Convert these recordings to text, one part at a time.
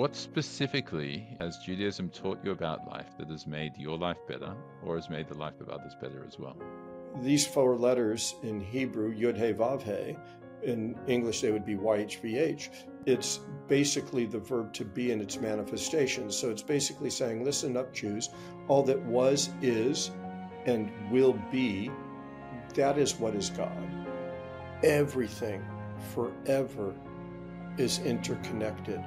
What specifically has Judaism taught you about life that has made your life better or has made the life of others better as well? These four letters in Hebrew, Yud He Vav He, in English they would be YHVH. It's basically the verb to be in its manifestations. So it's basically saying, listen up, Jews, all that was, is, and will be, that is what is God. Everything forever is interconnected.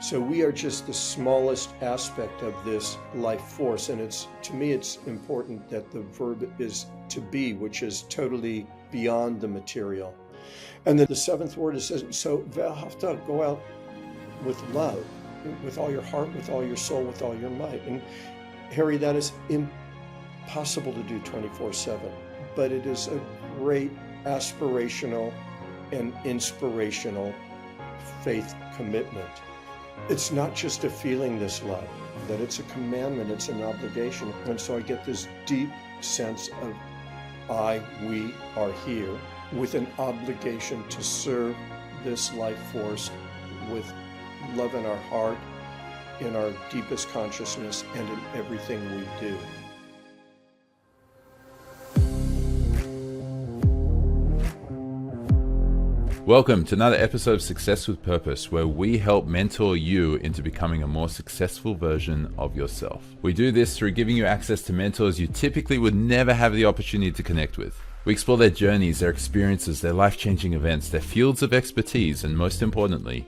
So we are just the smallest aspect of this life force. And to me, it's important that the verb is to be, which is totally beyond the material. And then the seventh word is, so ve'ahavta, go out with love, with all your heart, with all your soul, with all your might. And Harry, that is impossible to do 24/7, but it is a great aspirational and inspirational faith commitment. It's not just a feeling, this love, that it's a commandment, it's an obligation. And so I get this deep sense of we are here with an obligation to serve this life force with love in our heart, in our deepest consciousness, and in everything we do. Welcome to another episode of Success with Purpose, where we help mentor you into becoming a more successful version of yourself. We do this through giving you access to mentors you typically would never have the opportunity to connect with. We explore their journeys, their experiences, their life-changing events, their fields of expertise, and most importantly,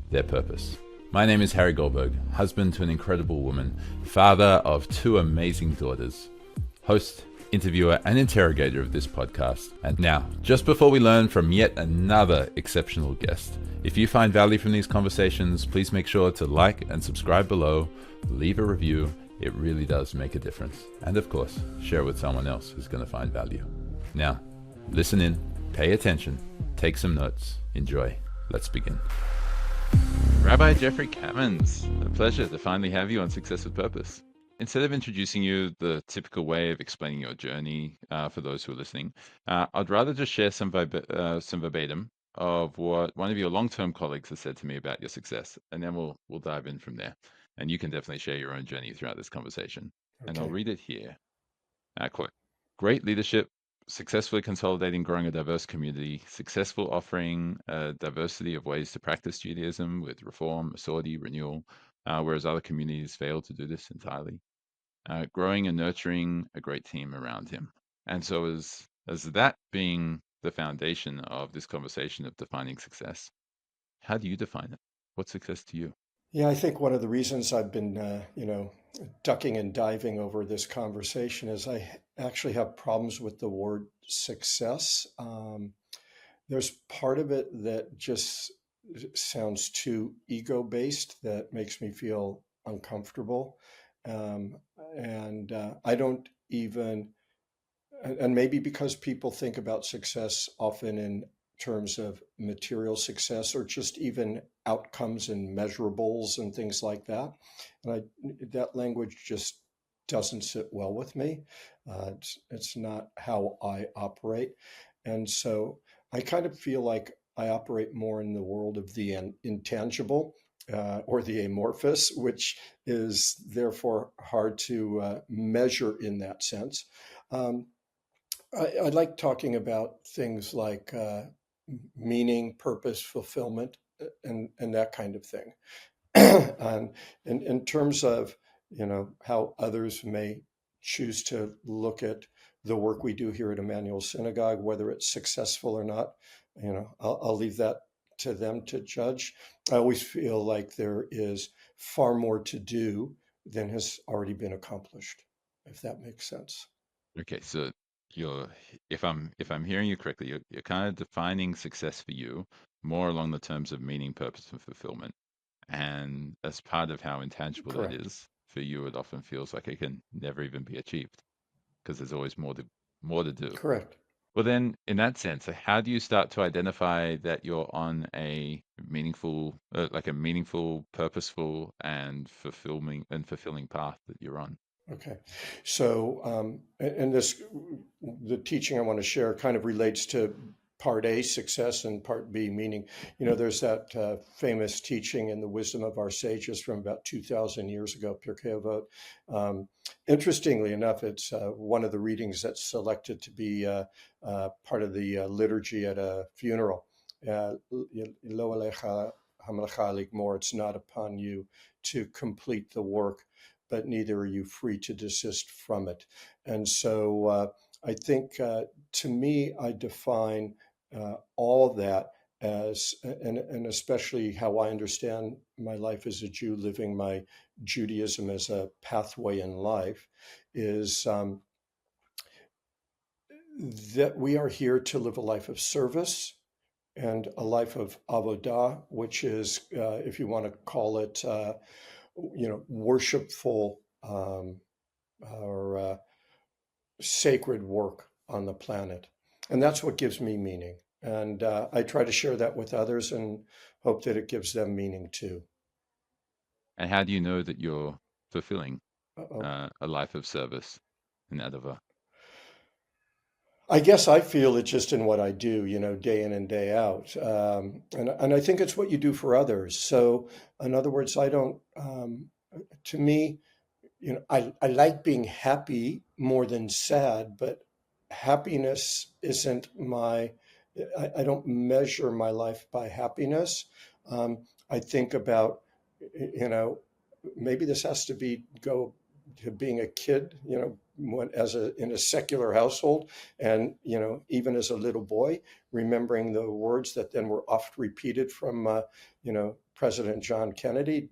their purpose. My name is Harry Goldberg, husband to an incredible woman, father of 2 amazing daughters, host, interviewer, and interrogator of this podcast. And now, just before we learn from yet another exceptional guest, if you find value from these conversations, please make sure to like and subscribe below, leave a review. It really does make a difference. And of course, share with someone else who's going to find value. Now, listen in, pay attention, take some notes, enjoy. Let's begin. Rabbi Jeffrey Kamins, a pleasure to finally have you on Success with Purpose. Instead of introducing you the typical way of explaining your journey for those who are listening, I'd rather just share some verbatim of what one of your long-term colleagues has said to me about your success, and then we'll dive in from there. And you can definitely share your own journey throughout this conversation. Okay. And I'll read it here. Quote, great leadership, successfully consolidating, growing a diverse community, successful offering a diversity of ways to practice Judaism with reform, Masorti, renewal, whereas other communities fail to do this entirely. Growing and nurturing a great team around him. And so as that being the foundation of this conversation of defining success, how do you define it? What's success to you? Yeah, I think one of the reasons I've been, ducking and diving over this conversation is I actually have problems with the word success. There's part of it that just sounds too ego-based, that makes me feel uncomfortable. And I don't even, and maybe because people think about success often in terms of material success or just even outcomes and measurables and things like that. And that language just doesn't sit well with me. It's not how I operate. And so I kind of feel like I operate more in the world of the intangible or the amorphous, which is therefore hard to measure in that sense. I like talking about things like meaning, purpose, fulfillment, and that kind of thing. And in terms of, how others may choose to look at the work we do here at Emanuel Synagogue, whether it's successful or not, I'll leave that to them to judge. I always feel like there is far more to do than has already been accomplished, if that makes sense. Okay, so if I'm hearing you correctly, you're kind of defining success for you more along the terms of meaning, purpose, and fulfillment. And as part of how intangible Correct. that is for you, it often feels like it can never even be achieved because there's always more to do. Correct. Well, then, in that sense, how do you start to identify that you're on a meaningful, purposeful, and fulfilling path that you're on? Okay. So, and the teaching I want to share kind of relates to part A, success, and part B, meaning. There's that famous teaching in the wisdom of our sages from about 2,000 years ago, Pirkei Avot. Interestingly enough, it's one of the readings that's selected to be part of the liturgy at a funeral. Lo alecha hamelacha ligmor, it's not upon you to complete the work, but neither are you free to desist from it. And so I think, to me, I define all of that as, and especially how I understand my life as a Jew, living my Judaism as a pathway in life, is that we are here to live a life of service and a life of avodah, which is, if you want to call it, worshipful or sacred work on the planet. And that's what gives me meaning. And I try to share that with others and hope that it gives them meaning too. And how do you know that you're fulfilling Uh-oh. a life of service in Adava? I guess I feel it just in what I do, day in and day out. And I think it's what you do for others. So, in other words, I don't, to me, I like being happy more than sad, but happiness isn't I don't measure my life by happiness. I think about, maybe this has to go to being a kid, in a secular household, and even as a little boy, remembering the words that then were oft repeated from President John Kennedy.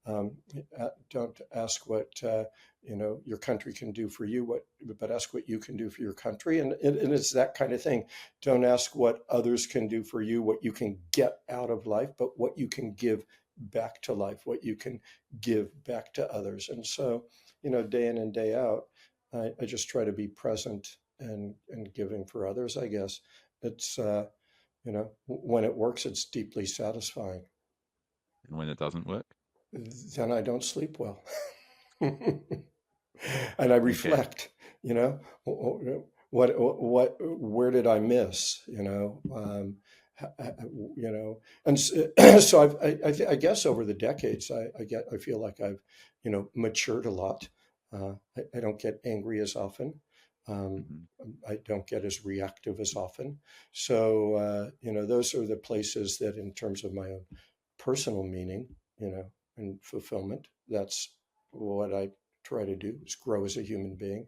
Don't ask what your country can do for you, but ask what you can do for your country, and it's that kind of thing. Don't ask what others can do for you, what you can get out of life, but what you can give back to life, what you can give back to others. And so, day in and day out, I just try to be present and giving for others. I guess it's when it works, it's deeply satisfying. And when it doesn't work? Then I don't sleep well. And I Okay. reflect, where did I miss, and so I guess over the decades, I feel like I've, matured a lot. I don't get angry as often. Um, Hmm. I don't get as reactive as often. So, those are the places that, in terms of my own personal meaning, and fulfillment, that's what I try to do, is grow as a human being.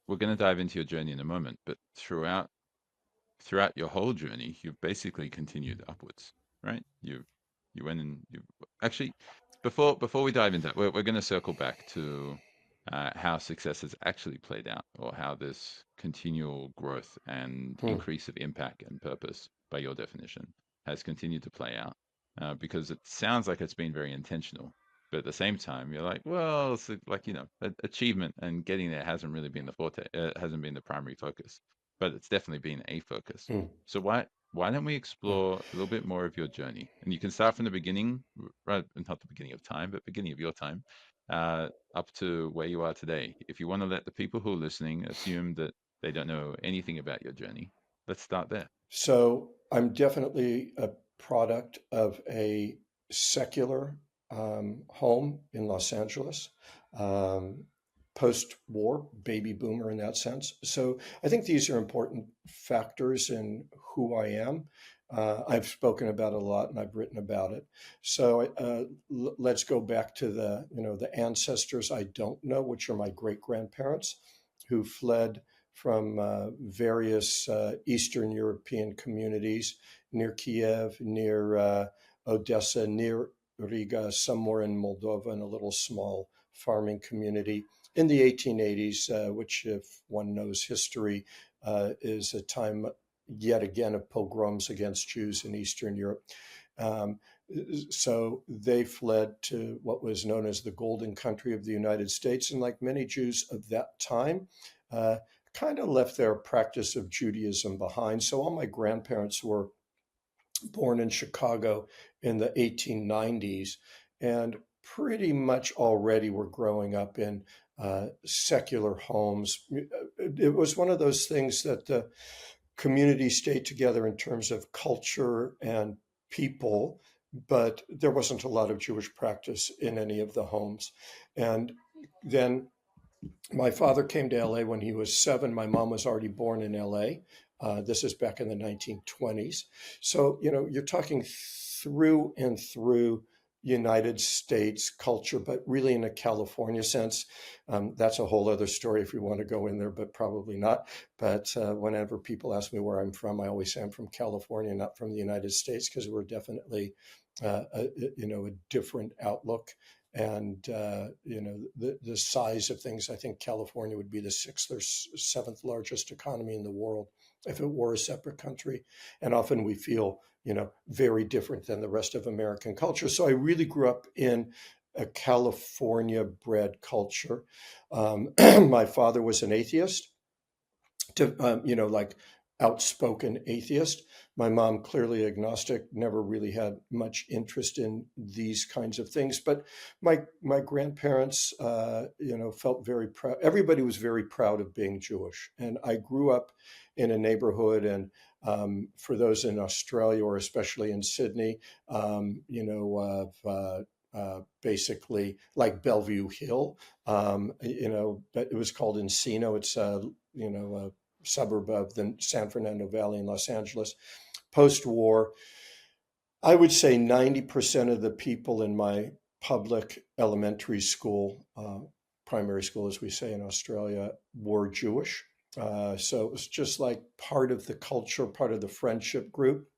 We're going to dive into your journey in a moment, but throughout your whole journey, you've basically continued upwards, right? You went and you actually before we dive into that, we're going to circle back to how success has actually played out, or how this continual growth and Hmm. increase of impact and purpose, by your definition, has continued to play out. Because it sounds like it's been very intentional, but at the same time, you're like, well, it's like, achievement and getting there hasn't really been the forte, hasn't been the primary focus, but it's definitely been a focus. Hmm. So why don't we Yeah. explore a little bit more of your journey? And you can start from the beginning, right? Not the beginning of time, but beginning of your time, up to where you are today. If you want to let the people who are listening assume that they don't know anything about your journey, let's start there. So I'm definitely a product of a secular home in Los Angeles, um, post-war, baby boomer in that sense. So I think these are important factors in who I am. I've spoken about it a lot and I've written about it. So let's go back to the ancestors I don't know, which are my great grandparents, who fled from various Eastern European communities near Kiev, near Odessa, near Riga, somewhere in Moldova, in a little small farming community in the 1880s, which, if one knows history, is a time yet again of pogroms against Jews in Eastern Europe. Um, so they fled to what was known as the Golden Country of the United States. And like many Jews of that time, kind of left their practice of Judaism behind. So all my grandparents were born in Chicago in the 1890s, and pretty much already were growing up in secular homes. It was one of those things that community stayed together in terms of culture and people, but there wasn't a lot of Jewish practice in any of the homes. And then my father came to LA when he was 7. My mom was already born in LA. This is back in the 1920s. So, you're talking through and through United States culture, but really in a California sense. That's a whole other story if we want to go in there, but probably not. But whenever people ask me where I'm from, I always say I'm from California, not from the United States, because we're definitely, a different outlook. And the size of things. I think California would be the 6th or 7th largest economy in the world if it were a separate country. And often we feel, very different than the rest of American culture. So I really grew up in a California bred culture. My father was an atheist, like outspoken atheist. My mom, clearly agnostic, never really had much interest in these kinds of things. But my grandparents, felt very proud. Everybody was very proud of being Jewish. And I grew up in a neighborhood, and for those in Australia or especially in Sydney, basically like Bellevue Hill, but it was called Encino. It's a suburb of the San Fernando Valley in Los Angeles. Post-war, I would say 90% of the people in my public elementary school, primary school, as we say in Australia, were Jewish. So it was just like part of the culture, part of the friendship group.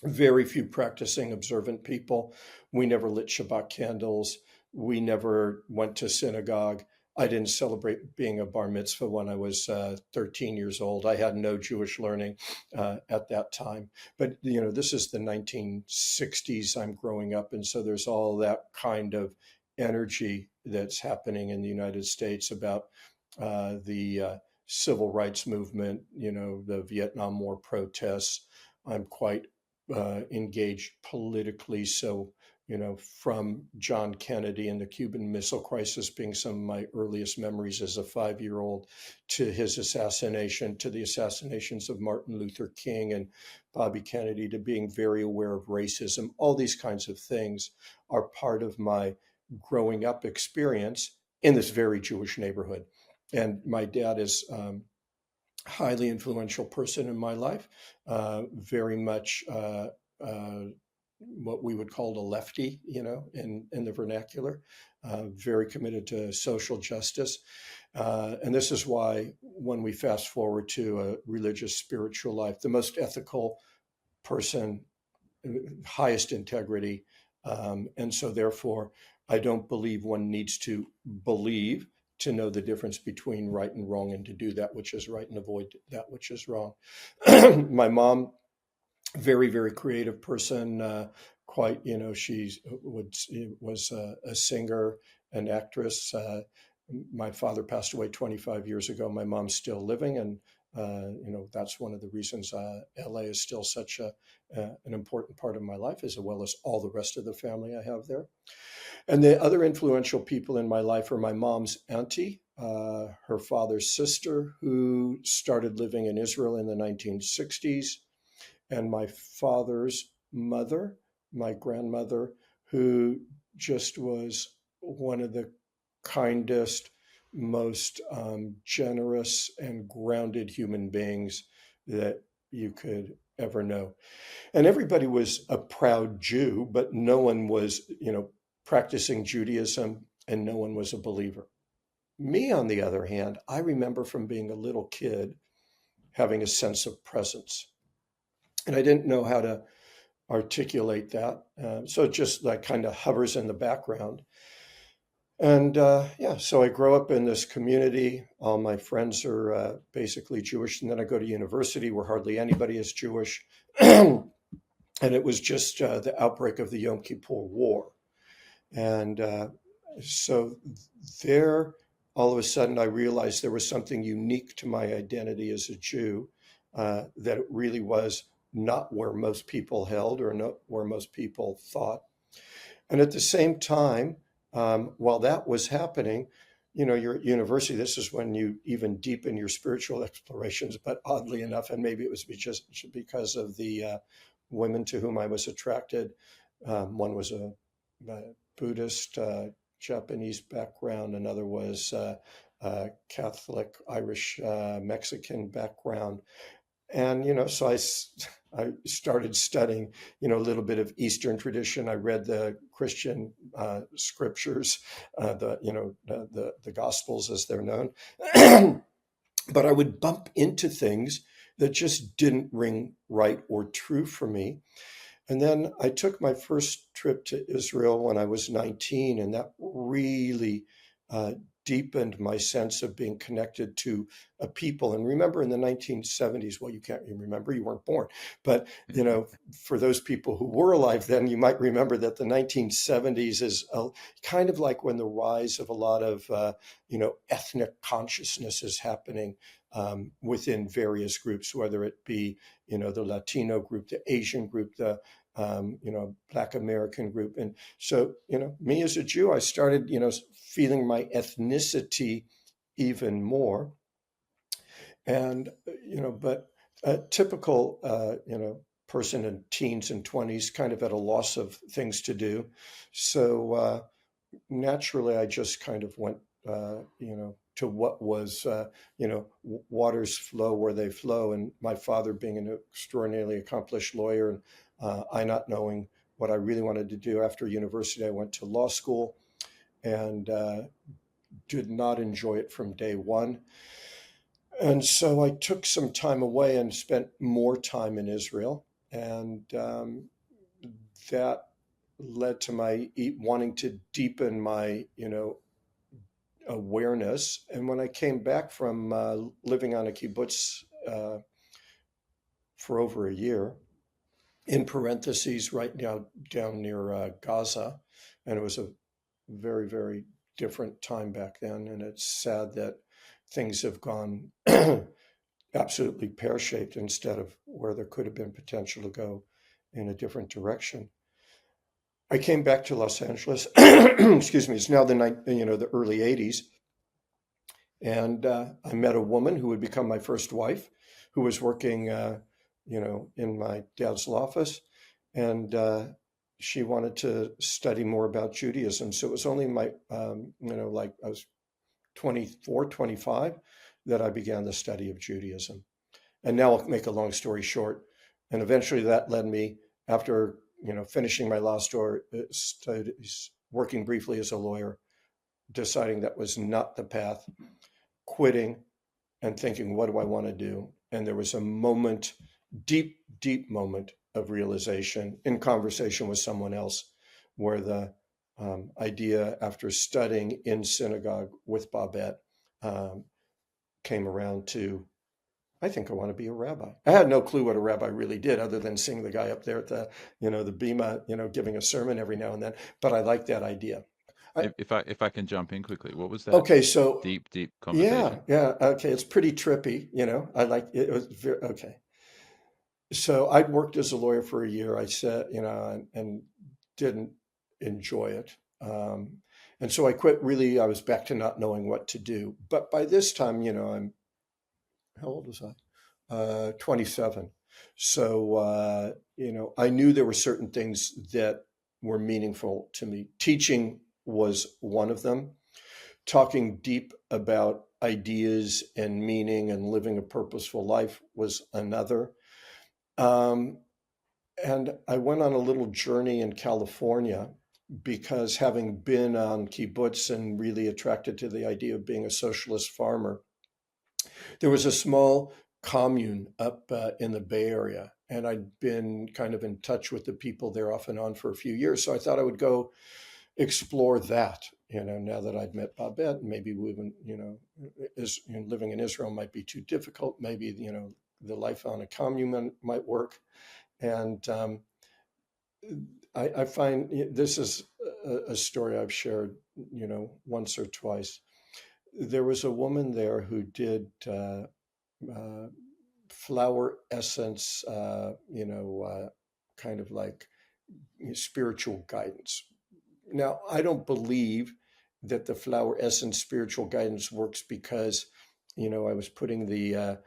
Very few practicing observant people. We never lit Shabbat candles. We never went to synagogue. I didn't celebrate being a bar mitzvah when I was 13 years old. I had no Jewish learning at that time. But, this is the 1960s. I'm growing up. And so there's all that kind of energy that's happening in the United States about the civil rights movement, the Vietnam War protests. I'm quite engaged politically. So, from John Kennedy and the Cuban Missile Crisis being some of my earliest memories as a 5-year-old, to his assassination, to the assassinations of Martin Luther King and Bobby Kennedy, to being very aware of racism. All these kinds of things are part of my growing up experience in this very Jewish neighborhood. And my dad is highly influential person in my life, very much what we would call a lefty, in the vernacular, very committed to social justice. And this is why when we fast forward to a religious spiritual life, the most ethical person, highest integrity. And so therefore, I don't believe one needs to believe to know the difference between right and wrong, and to do that which is right and avoid that which is wrong. My mom, very, very creative person, quite, she was a singer, an actress. My father passed away 25 years ago. My mom's still living, and that's one of the reasons LA is still such an important part of my life, as well as all the rest of the family I have there. And the other influential people in my life are my mom's auntie, her father's sister, who started living in Israel in the 1960s, and my father's mother, my grandmother, who just was one of the kindest, most generous and grounded human beings that you could ever know. And everybody was a proud Jew, but no one was, practicing Judaism, and no one was a believer. Me, on the other hand, I remember from being a little kid having a sense of presence. And I didn't know how to articulate that. So it just like kind of hovers in the background. And so I grow up in this community. All my friends are basically Jewish. And then I go to university where hardly anybody is Jewish. And it was just the outbreak of the Yom Kippur War. And so there, all of a sudden, I realized there was something unique to my identity as a Jew, that it really was not where most people held, or not where most people thought. And at the same time, while that was happening, you're at university, this is when you even deepen your spiritual explorations. But oddly enough, and maybe it was just because of the women to whom I was attracted. One was a Buddhist, Japanese background. Another was Catholic, Irish, Mexican background. And, so I started studying, a little bit of Eastern tradition. I read the Christian scriptures, the Gospels as they're known. But I would bump into things that just didn't ring right or true for me. And then I took my first trip to Israel when I was 19, and that really deepened my sense of being connected to a people. And remember, in the 1970s, well, you can't remember, you weren't born, but for those people who were alive then, you might remember that the 1970s is kind of like when the rise of a lot of ethnic consciousness is happening within various groups, whether it be the Latino group, the Asian group, the Black American group. And so, me as a Jew, I started, feeling my ethnicity even more. And, but a typical, person in teens and 20s kind of at a loss of things to do. So naturally, I just kind of went, to what was, waters flow where they flow. And my father being an extraordinarily accomplished lawyer, and I not knowing what I really wanted to do after university, I went to law school and did not enjoy it from day one. And so I took some time away and spent more time in Israel. And that led to my wanting to deepen my, awareness. And when I came back from living on a kibbutz for over a year, in parentheses, right now down near Gaza, and it was a very, very different time back then. And it's sad that things have gone absolutely pear-shaped instead of where there could have been potential to go in a different direction. I came back to Los Angeles. Excuse me. It's now the early '80s, and I met a woman who would become my first wife, who was working, in my dad's law office, and she wanted to study more about Judaism. So it was only my, like I was 24, 25, that I began the study of Judaism. And now I'll make a long story short. And eventually that led me, after finishing my law studies, working briefly as a lawyer, deciding that was not the path, quitting and thinking, what do I want to do? And there was a moment, deep, deep moment of realization in conversation with someone else, where the idea, after studying in synagogue with Babette, came around to, I think I want to be a rabbi. I had no clue what a rabbi really did, other than seeing the guy up there at the, the bima, giving a sermon every now and then. But I like that idea. If I can jump in quickly, what was that? Okay, so deep conversation. Yeah. Okay, it's pretty trippy. I like it. It was very okay. So I'd worked as a lawyer for a year. I said, and didn't enjoy it. And so I quit. Really, I was back to not knowing what to do. But by this time, I'm, how old was I? 27. So, I knew there were certain things that were meaningful to me. Teaching was one of them. Talking deep about ideas and meaning and living a purposeful life was another. And I went on a little journey in California, because having been on kibbutz and really attracted to the idea of being a socialist farmer, there was a small commune up in the Bay Area, and I'd been kind of in touch with the people there off and on for a few years. So I thought I would go explore that, now that I'd met Babette. Maybe we wouldn't, living in Israel might be too difficult. Maybe, the life on a commune might work. And I find this is a story I've shared, once or twice. There was a woman there who did flower essence, kind of like spiritual guidance. Now, I don't believe that the flower essence spiritual guidance works because, I was putting the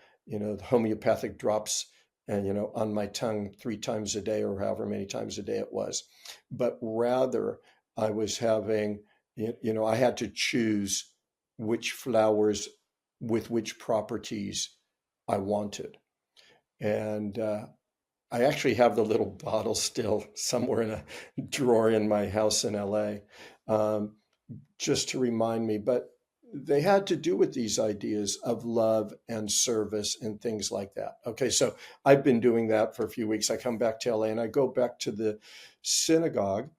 homeopathic drops and, on my tongue 3 times a day or however many times a day it was. But rather I was having, I had to choose which flowers with which properties I wanted. And I actually have the little bottle still somewhere in a drawer in my house in LA, just to remind me. But they had to do with these ideas of love and service and things like that. Okay, so I've been doing that for a few weeks. I come back to LA and I go back to the synagogue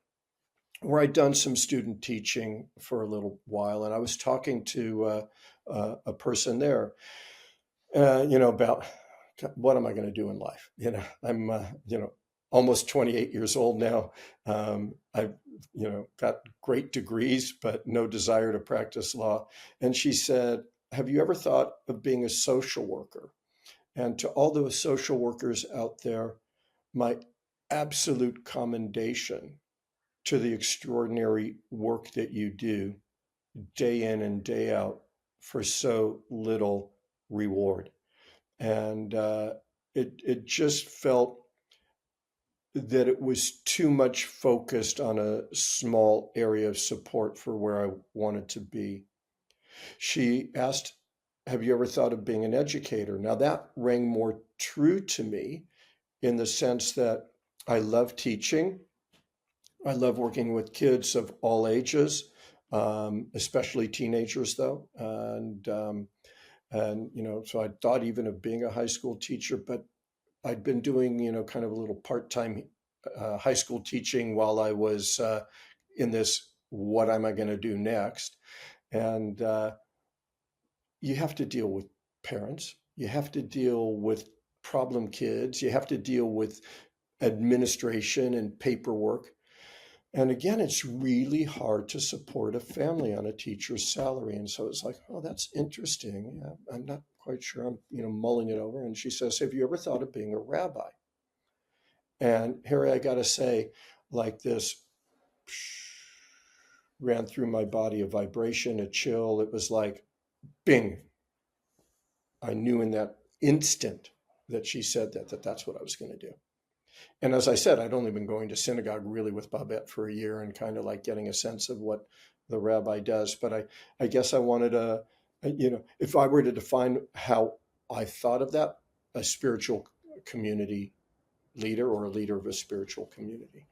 where I'd done some student teaching for a little while. And I was talking to a person there, about what am I going to do in life? I'm, almost 28 years old now. I've, got great degrees, but no desire to practice law. And she said, have you ever thought of being a social worker? And to all those social workers out there, my absolute commendation to the extraordinary work that you do day in and day out for so little reward. And it just felt that it was too much focused on a small area of support for where I wanted to be. She asked, have you ever thought of being an educator? Now that rang more true to me in the sense that I love teaching. I love working with kids of all ages, especially teenagers though. And so I thought even of being a high school teacher, but I'd been doing, kind of a little part-time high school teaching while I was in this, what am I going to do next? And you have to deal with parents. You have to deal with problem kids. You have to deal with administration and paperwork. And again, it's really hard to support a family on a teacher's salary. And so it's like, oh, that's interesting. Yeah, I'm not quite sure. I'm, mulling it over. And she says, have you ever thought of being a rabbi? And here I got to say, like this ran through my body, a vibration, a chill. It was like, bing. I knew in that instant that she said that's what I was going to do. And as I said, I'd only been going to synagogue really with Babette for a year and kind of like getting a sense of what the rabbi does. But I guess I wanted if I were to define how I thought of that, a spiritual community leader or a leader of a spiritual community.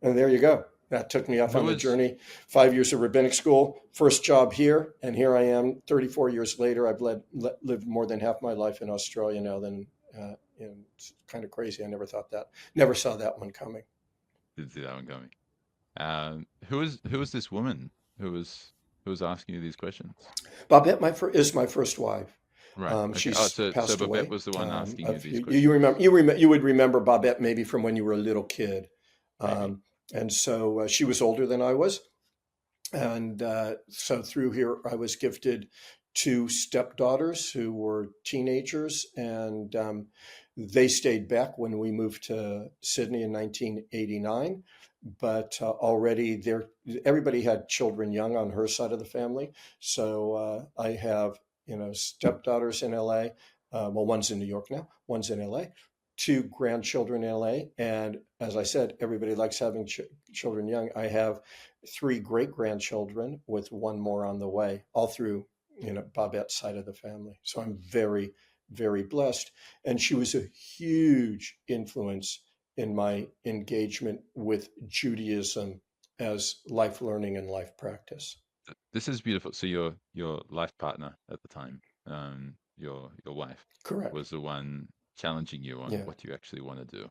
And there you go. That took me off on the journey. 5 years of rabbinic school, first job here. And here I am 34 years later. I've lived more than half my life in Australia now. It's kind of crazy. I never saw that one coming. Didn't see that one coming. Who was this woman who was asking you these questions? Babette is my first wife. Right. Okay. She's passed Babette away. Was the one asking you these questions. You would remember Babette maybe from when you were a little kid. And so she was older than I was. And so through here, I was gifted 2 stepdaughters who were teenagers, and they stayed back when we moved to Sydney in 1989. But already everybody had children young on her side of the family. So I have, stepdaughters in LA. Well, one's in New York now, one's in LA. 2 grandchildren in LA. And as I said, everybody likes having children young. I have 3 great grandchildren with 1 more on the way, all through, Babette's side of the family. So I'm very, very blessed. And she was a huge influence in my engagement with Judaism as life learning and life practice. This is beautiful. So your life partner at the time, your wife, correct, was the one challenging you on what you actually want to do.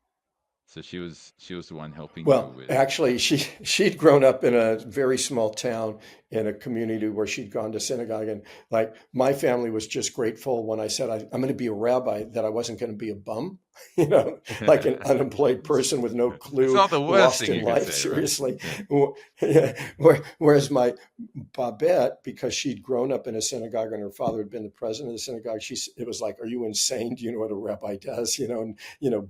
So she was the one helping you with. Actually, she'd grown up in a very small town in a community where she'd gone to synagogue, and like my family was just grateful when I said I'm going to be a rabbi that I wasn't going to be a bum, like an unemployed person with no clue, it's not the worst lost thing in life. Say, seriously, right? Whereas my Babette, because she'd grown up in a synagogue and her father had been the president of the synagogue, it was like, are you insane? Do you know what a rabbi does? And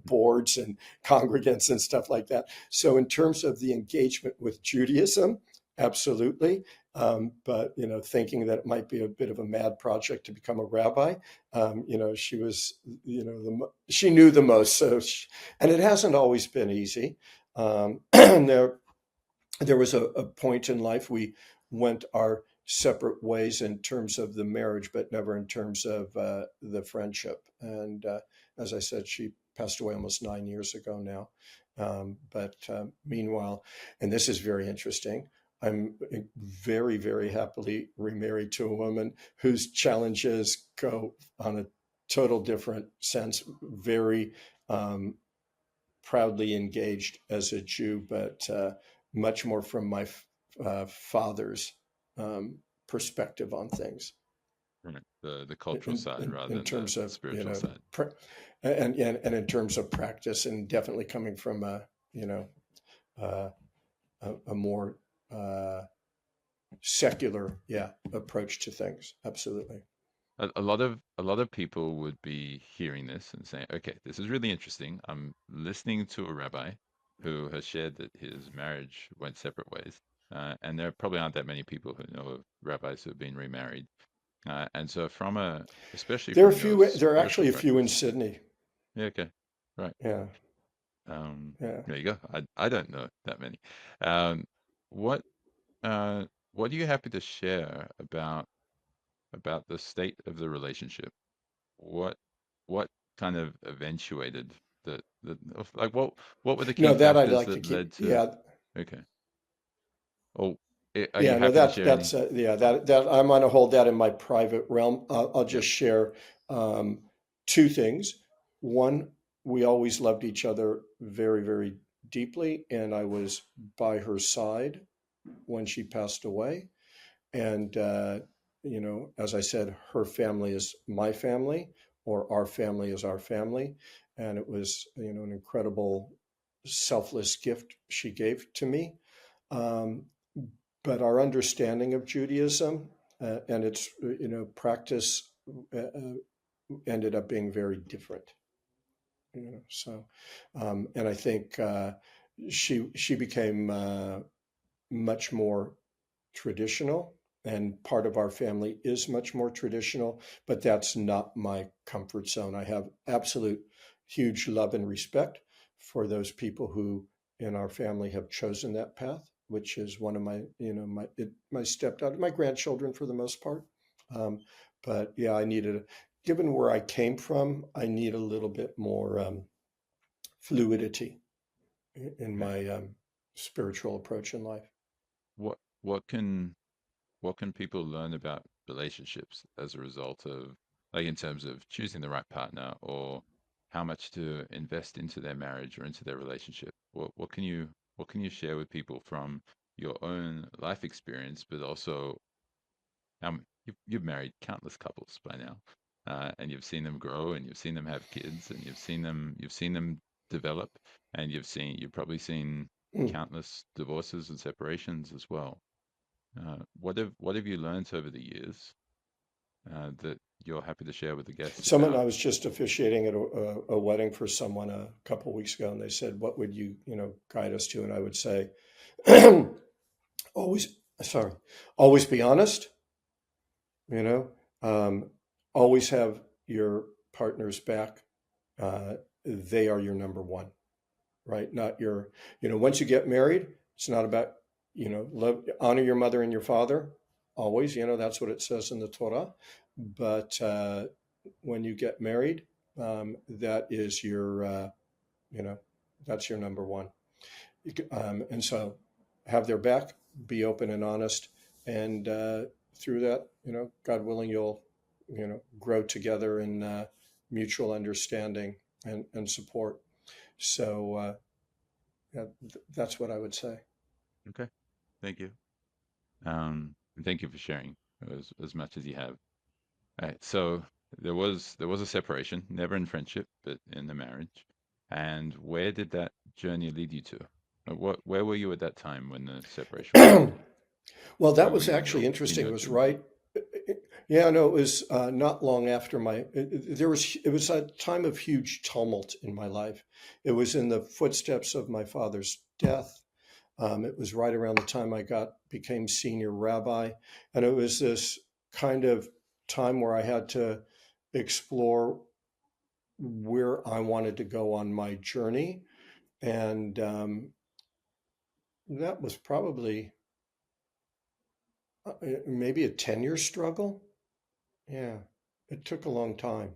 boards and congregants and stuff like that. So in terms of the engagement with Judaism, absolutely. But thinking that it might be a bit of a mad project to become a rabbi, she was, she knew the most. And it hasn't always been easy. And there was a point in life we went our separate ways in terms of the marriage, but never in terms of the friendship. And as I said, she passed away almost 9 years ago now. But meanwhile, and this is very interesting, I'm very, very happily remarried to a woman whose challenges go on a total different sense, very proudly engaged as a Jew, but much more from my father's perspective on things. Right. The cultural side rather In than the terms of spiritual side. and in terms of practice, and definitely coming from a a more secular approach to things. Absolutely. A lot of people would be hearing this and saying, okay, this is really interesting. I'm listening to a rabbi who has shared that his marriage went separate ways. And there probably aren't that many people who know of rabbis who have been remarried. And so especially There are from your few. There are spiritual actually a few in practice. Sydney. Yeah, okay. Right. Yeah, Um, yeah. there you go. I don't know that many. Um, what uh, what are you happy to share about the state of the relationship? What what kind of eventuated like what were the key No, that I'd factors like to that keep. led to Yeah, okay. Oh, are you yeah. No, happy to share any? Oh, that I'm going to hold that in my private realm. I'll yeah. just share um, two things. One, we always loved each other very, very deeply, and I was by her side when she passed away. And as I said, her family is my family, or our family is our family, and it was an incredible, selfless gift she gave to me. Um, but our understanding of Judaism and its practice ended up being very different. And I think she became much more traditional, and part of our family is much more traditional, but that's not my comfort zone. I have absolute huge love and respect for those people who in our family have chosen that path, which is one of my stepdaughter, my grandchildren for the most part. Um, but yeah, given where I came from, I need a little bit more fluidity in Okay. my spiritual approach in life. What what can what can people learn about relationships as a result of, like, in terms of choosing the right partner or how much to invest into their marriage or into their relationship? What can you share with people from your own life experience, but also you've married countless couples by now, and you've seen them grow, and you've seen them have kids, and you've seen them develop, and you've probably seen Mm. countless divorces and separations as well. What have you learned over the years that you're happy to share with the guests Someone about? I was just officiating at a wedding for someone a couple of weeks ago, and they said, "What would you guide us to?" And I would say, "Always, sorry, always be honest. You know, um, always have your partner's back. They are your number one, right? Not your. Once you get married, it's not about love, honor your mother and your father. Always, that's what it says in the Torah. But when you get married, that is you know, that's your number one. And so have their back, be open and honest. And through that, God willing, you'll, grow together in mutual understanding and support. So yeah, that's what I would say. Okay, thank you. And thank you for sharing as much as you have. All right, so there was a separation, never in friendship, but in the marriage. And where did that journey lead you to? Where were you at that time when the separation was happening? Well, that Where were was you actually in interesting. It your was journey? right. Yeah, no, it was not long after it was a time of huge tumult in my life. It was in the footsteps of my father's death. It was right around the time I became senior rabbi, and it was this kind of time where I had to explore where I wanted to go on my journey, and that was probably maybe a 10-year struggle. Yeah, it took a long time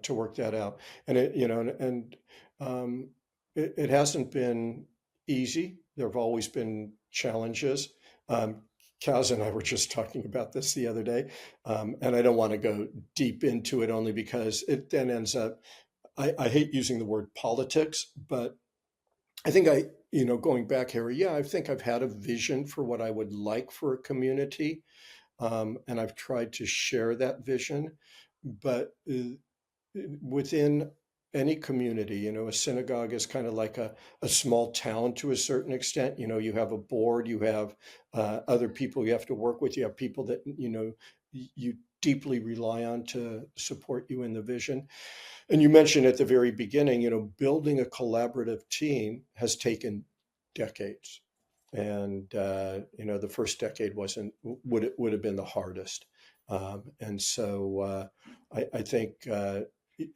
to work that out, and um, it hasn't been easy. There have always been challenges. Um, Kaz and I were just talking about this the other day, and I don't want to go deep into it only because it then ends up. I hate using the word politics, but I think going back, Harry, yeah, I think I've had a vision for what I would like for a community, and I've tried to share that vision. But within any community, a synagogue is kind of like a small town to a certain extent. You have a board, you have other people you have to work with, you have people that, you deeply rely on to support you in the vision. And you mentioned at the very beginning, building a collaborative team has taken decades. And, the first decade would have been the hardest. And so I think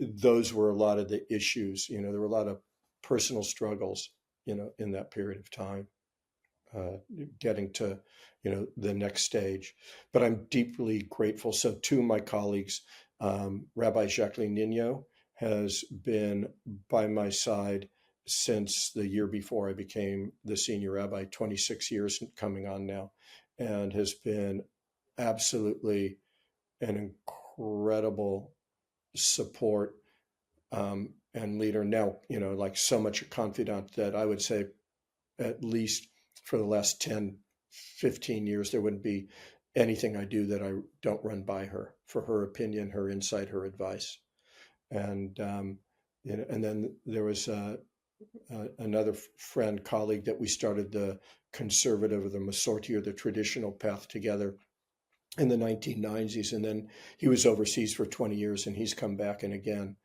those were a lot of the issues. There were a lot of personal struggles, in that period of time, getting to, the next stage. But I'm deeply grateful. So, to my colleagues, Rabbi Jacques Nino has been by my side since the year before I became the senior rabbi, 26 years coming on now, and has been absolutely an incredible support and leader. Now, like so much a confidant that I would say at least for the last 10, 15 years, there wouldn't be anything I do that I don't run by her for her opinion, her insight, her advice. And, and then there was another friend, colleague that we started the conservative or the Masorti or the traditional path together in the 1990s. And then he was overseas for 20 years and he's come back. And again,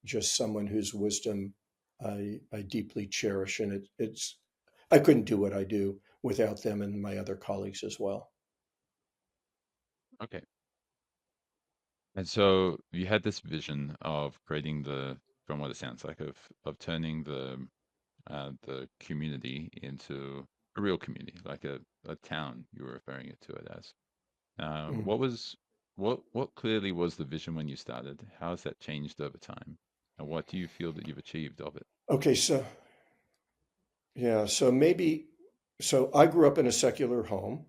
just someone whose wisdom I deeply cherish. And I couldn't do what I do without them and my other colleagues as well. Okay. And so you had this vision of creating from what it sounds like, of turning the community into a real community, like a town. You were referring to it as. Mm. What clearly was the vision when you started? How has that changed over time? And what do you feel that you've achieved of it? Okay, so yeah, so I grew up in a secular home.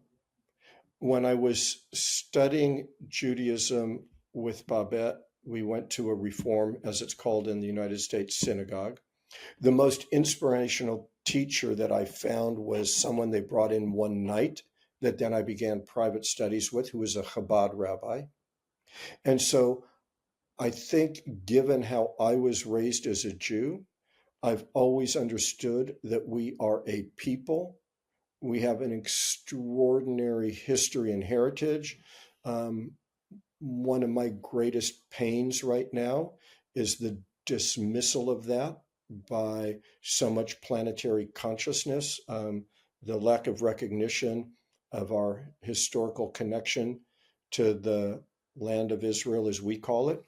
When I was studying Judaism with Babette, we went to a reform, as it's called in the United States, synagogue. The most inspirational teacher that I found was someone they brought in one night that then I began private studies with, who was a Chabad rabbi. And so I think, given how I was raised as a Jew, I've always understood that we are a people. We have an extraordinary history and heritage. Um, One of my greatest pains right now is the dismissal of that by so much planetary consciousness, the lack of recognition of our historical connection to the land of Israel, as we call it.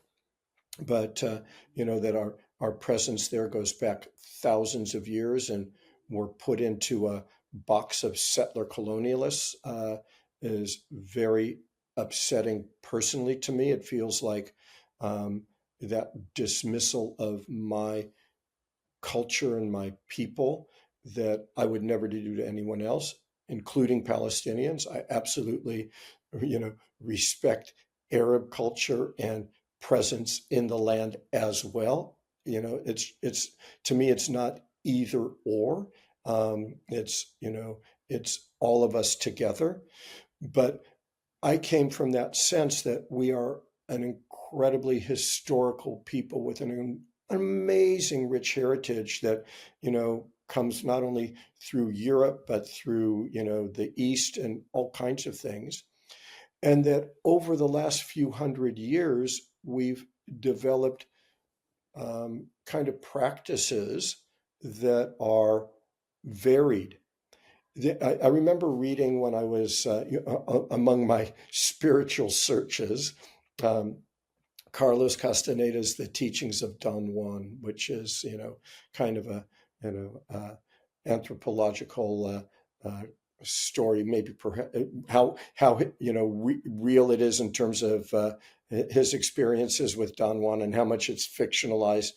But that our presence there goes back thousands of years, and we're put into a box of settler colonialists is very upsetting personally to me. It feels like that dismissal of my culture and my people that I would never do to anyone else, including Palestinians. I absolutely, respect Arab culture and presence in the land as well. It's to me, it's not either or. It's all of us together. But I came from that sense that we are an incredibly historical people with an amazing rich heritage that, comes not only through Europe, but through, the East and all kinds of things. And that over the last few hundred years, we've developed kind of practices that are varied. I remember reading when I was among my spiritual searches, um, Carlos Castaneda's The Teachings of Don Juan, which is, kind of a, anthropological story, maybe perhaps how real it is in terms of his experiences with Don Juan and how much it's fictionalized.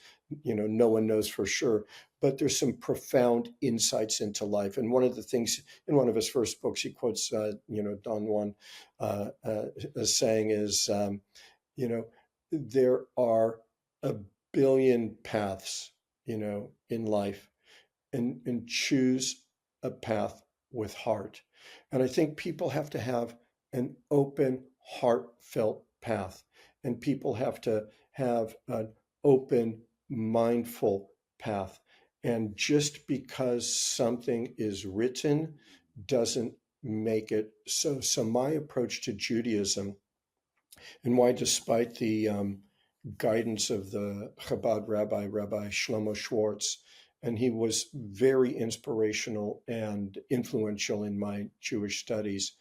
No one knows for sure, but there's some profound insights into life. And one of the things in one of his first books, he quotes, Don Juan as saying is, you know, there are a billion paths, in life, and choose a path with heart. And I think people have to have an open, heartfelt path, and people have to have an open, mindful path. And just because something is written doesn't make it so. So, my approach to Judaism, and why, despite the guidance of the Chabad Rabbi Shlomo Schwartz, and he was very inspirational and influential in my Jewish studies,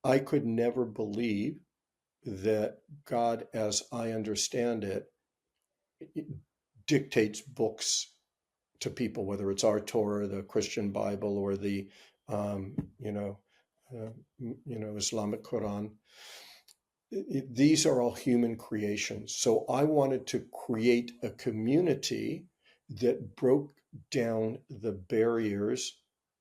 I could never believe that God, as I understand it, dictates books to people, whether it's our Torah, the Christian Bible, or the um, you know Islamic Quran. These are all human creations. So I wanted to create a community that broke down the barriers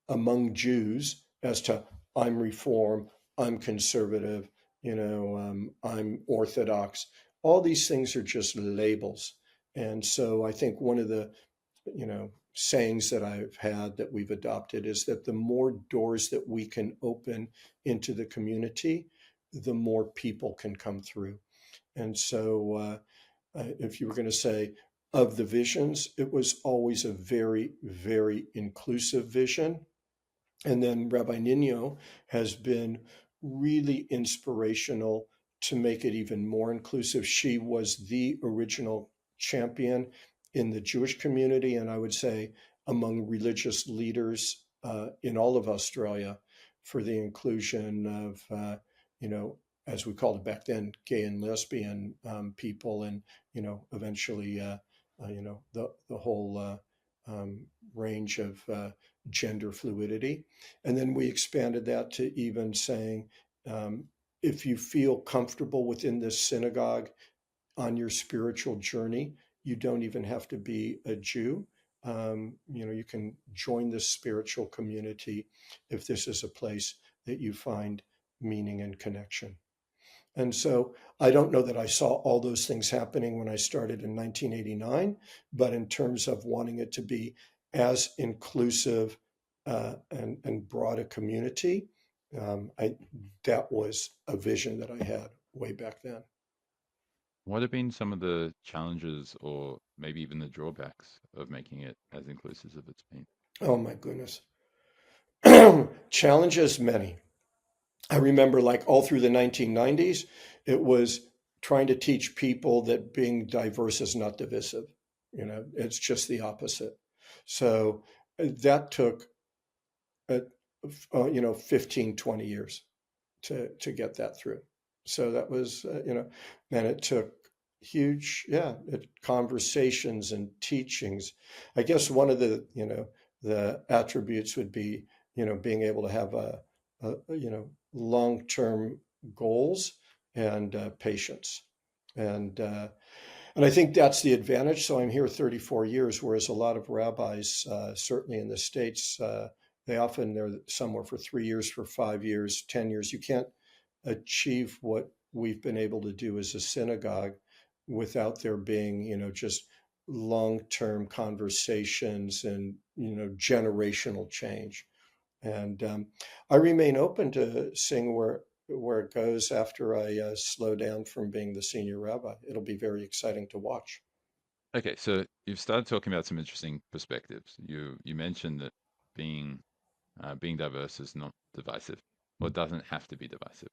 among Jews as to I'm Reform, I'm conservative, I'm Orthodox. All these things are just labels. And so I think one of the, sayings that I've had that we've adopted is that the more doors that we can open into the community, the more people can come through. And so, if you were going to say of the visions, it was always a very, very inclusive vision. And then Rabbi Nino has been really inspirational to make it even more inclusive. She was the original champion in the Jewish community, and I would say among religious leaders in all of Australia, for the inclusion of, as we called it back then, gay and lesbian people, and eventually, the whole range of gender fluidity. And then we expanded that to even saying, um, if you feel comfortable within this synagogue on your spiritual journey, you don't even have to be a Jew. You can join this spiritual community if this is a place that you find meaning and connection. And so I don't know that I saw all those things happening when I started in 1989, but in terms of wanting it to be as inclusive and broad a community, that was a vision that I had way back then. What have been some of the challenges or maybe even the drawbacks of making it as inclusive as it's been? Oh my goodness. Challenges many. I remember, like, all through the 1990s, it was trying to teach people that being diverse is not divisive. It's just the opposite. So that took, uh, 15, 20 years to get that through. So that was, and it took conversations and teachings. I guess one of the attributes would be, being able to have long-term goals and patience. And I think that's the advantage. So I'm here 34 years, whereas a lot of rabbis, certainly in the States, they're somewhere for 3 years, for 5 years, 10 years. You can't achieve what we've been able to do as a synagogue without there being, just long-term conversations and, generational change. And I remain open to seeing where it goes after I slow down from being the senior rabbi. It'll be very exciting to watch. Okay, so you've started talking about some interesting perspectives. You mentioned that being being diverse is not divisive, or doesn't have to be divisive.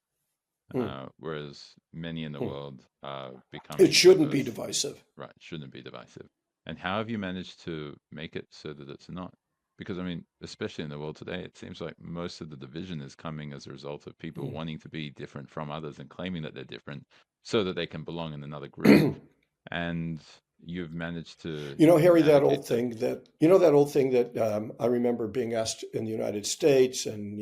Hmm. Whereas many in the Hmm. world are It becoming shouldn't be diverse, divisive. right? Shouldn't be divisive. And how have you managed to make it so that it's not? Because I mean, especially in the world today, it seems like most of the division is coming as a result of people wanting to be different from others and claiming that they're different so that they can belong in another group. And you've managed to Harry, that navigate old that. thing that, that old thing that I remember being asked in the United States, and,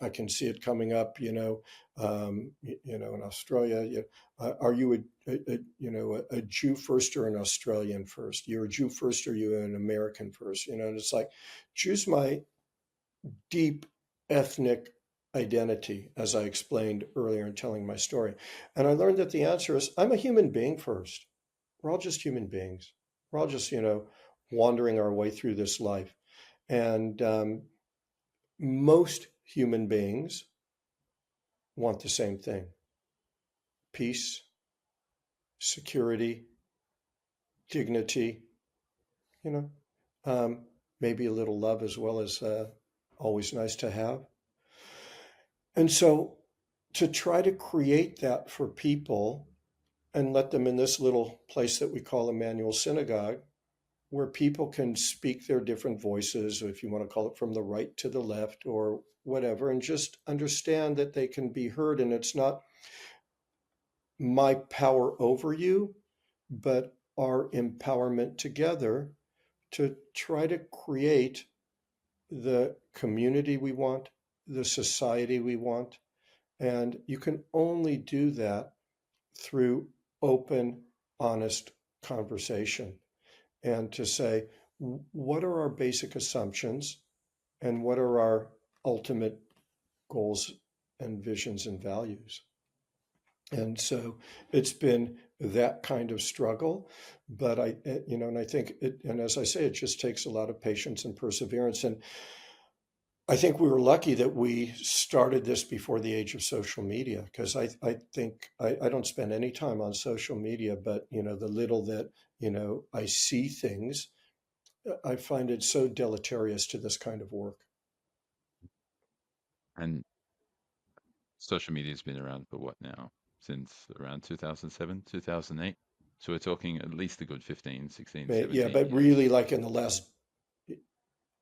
I can see it coming up, in Australia, are you a Jew first or an Australian first? You're a Jew first or you're an American first? And it's like, choose my deep ethnic identity, as I explained earlier in telling my story. And I learned that the answer is I'm a human being first. We're all just human beings. We're all just, wandering our way through this life. And most human beings want the same thing: peace, security, dignity, you know, maybe a little love as well, as always nice to have. And so to try to create that for people and let them in this little place that we call Emanuel Synagogue, where people can speak their different voices, or if you want to call it from the right to the left or whatever, and just understand that they can be heard. And it's not my power over you, but our empowerment together to try to create the community we want, the society we want. And you can only do that through open, honest conversation, and to say, what are our basic assumptions and what are our ultimate goals and visions and values? And so it's been that kind of struggle, but and I think and as I say, it just takes a lot of patience and perseverance. And I think we were lucky that we started this before the age of social media, because I think I don't spend any time on social media, but the little that I see things, I find it so deleterious to this kind of work. And social media has been around for what now? Since around 2007, 2008. So we're talking at least a good 15, 16, Yeah, 17 but years. really, like in the last,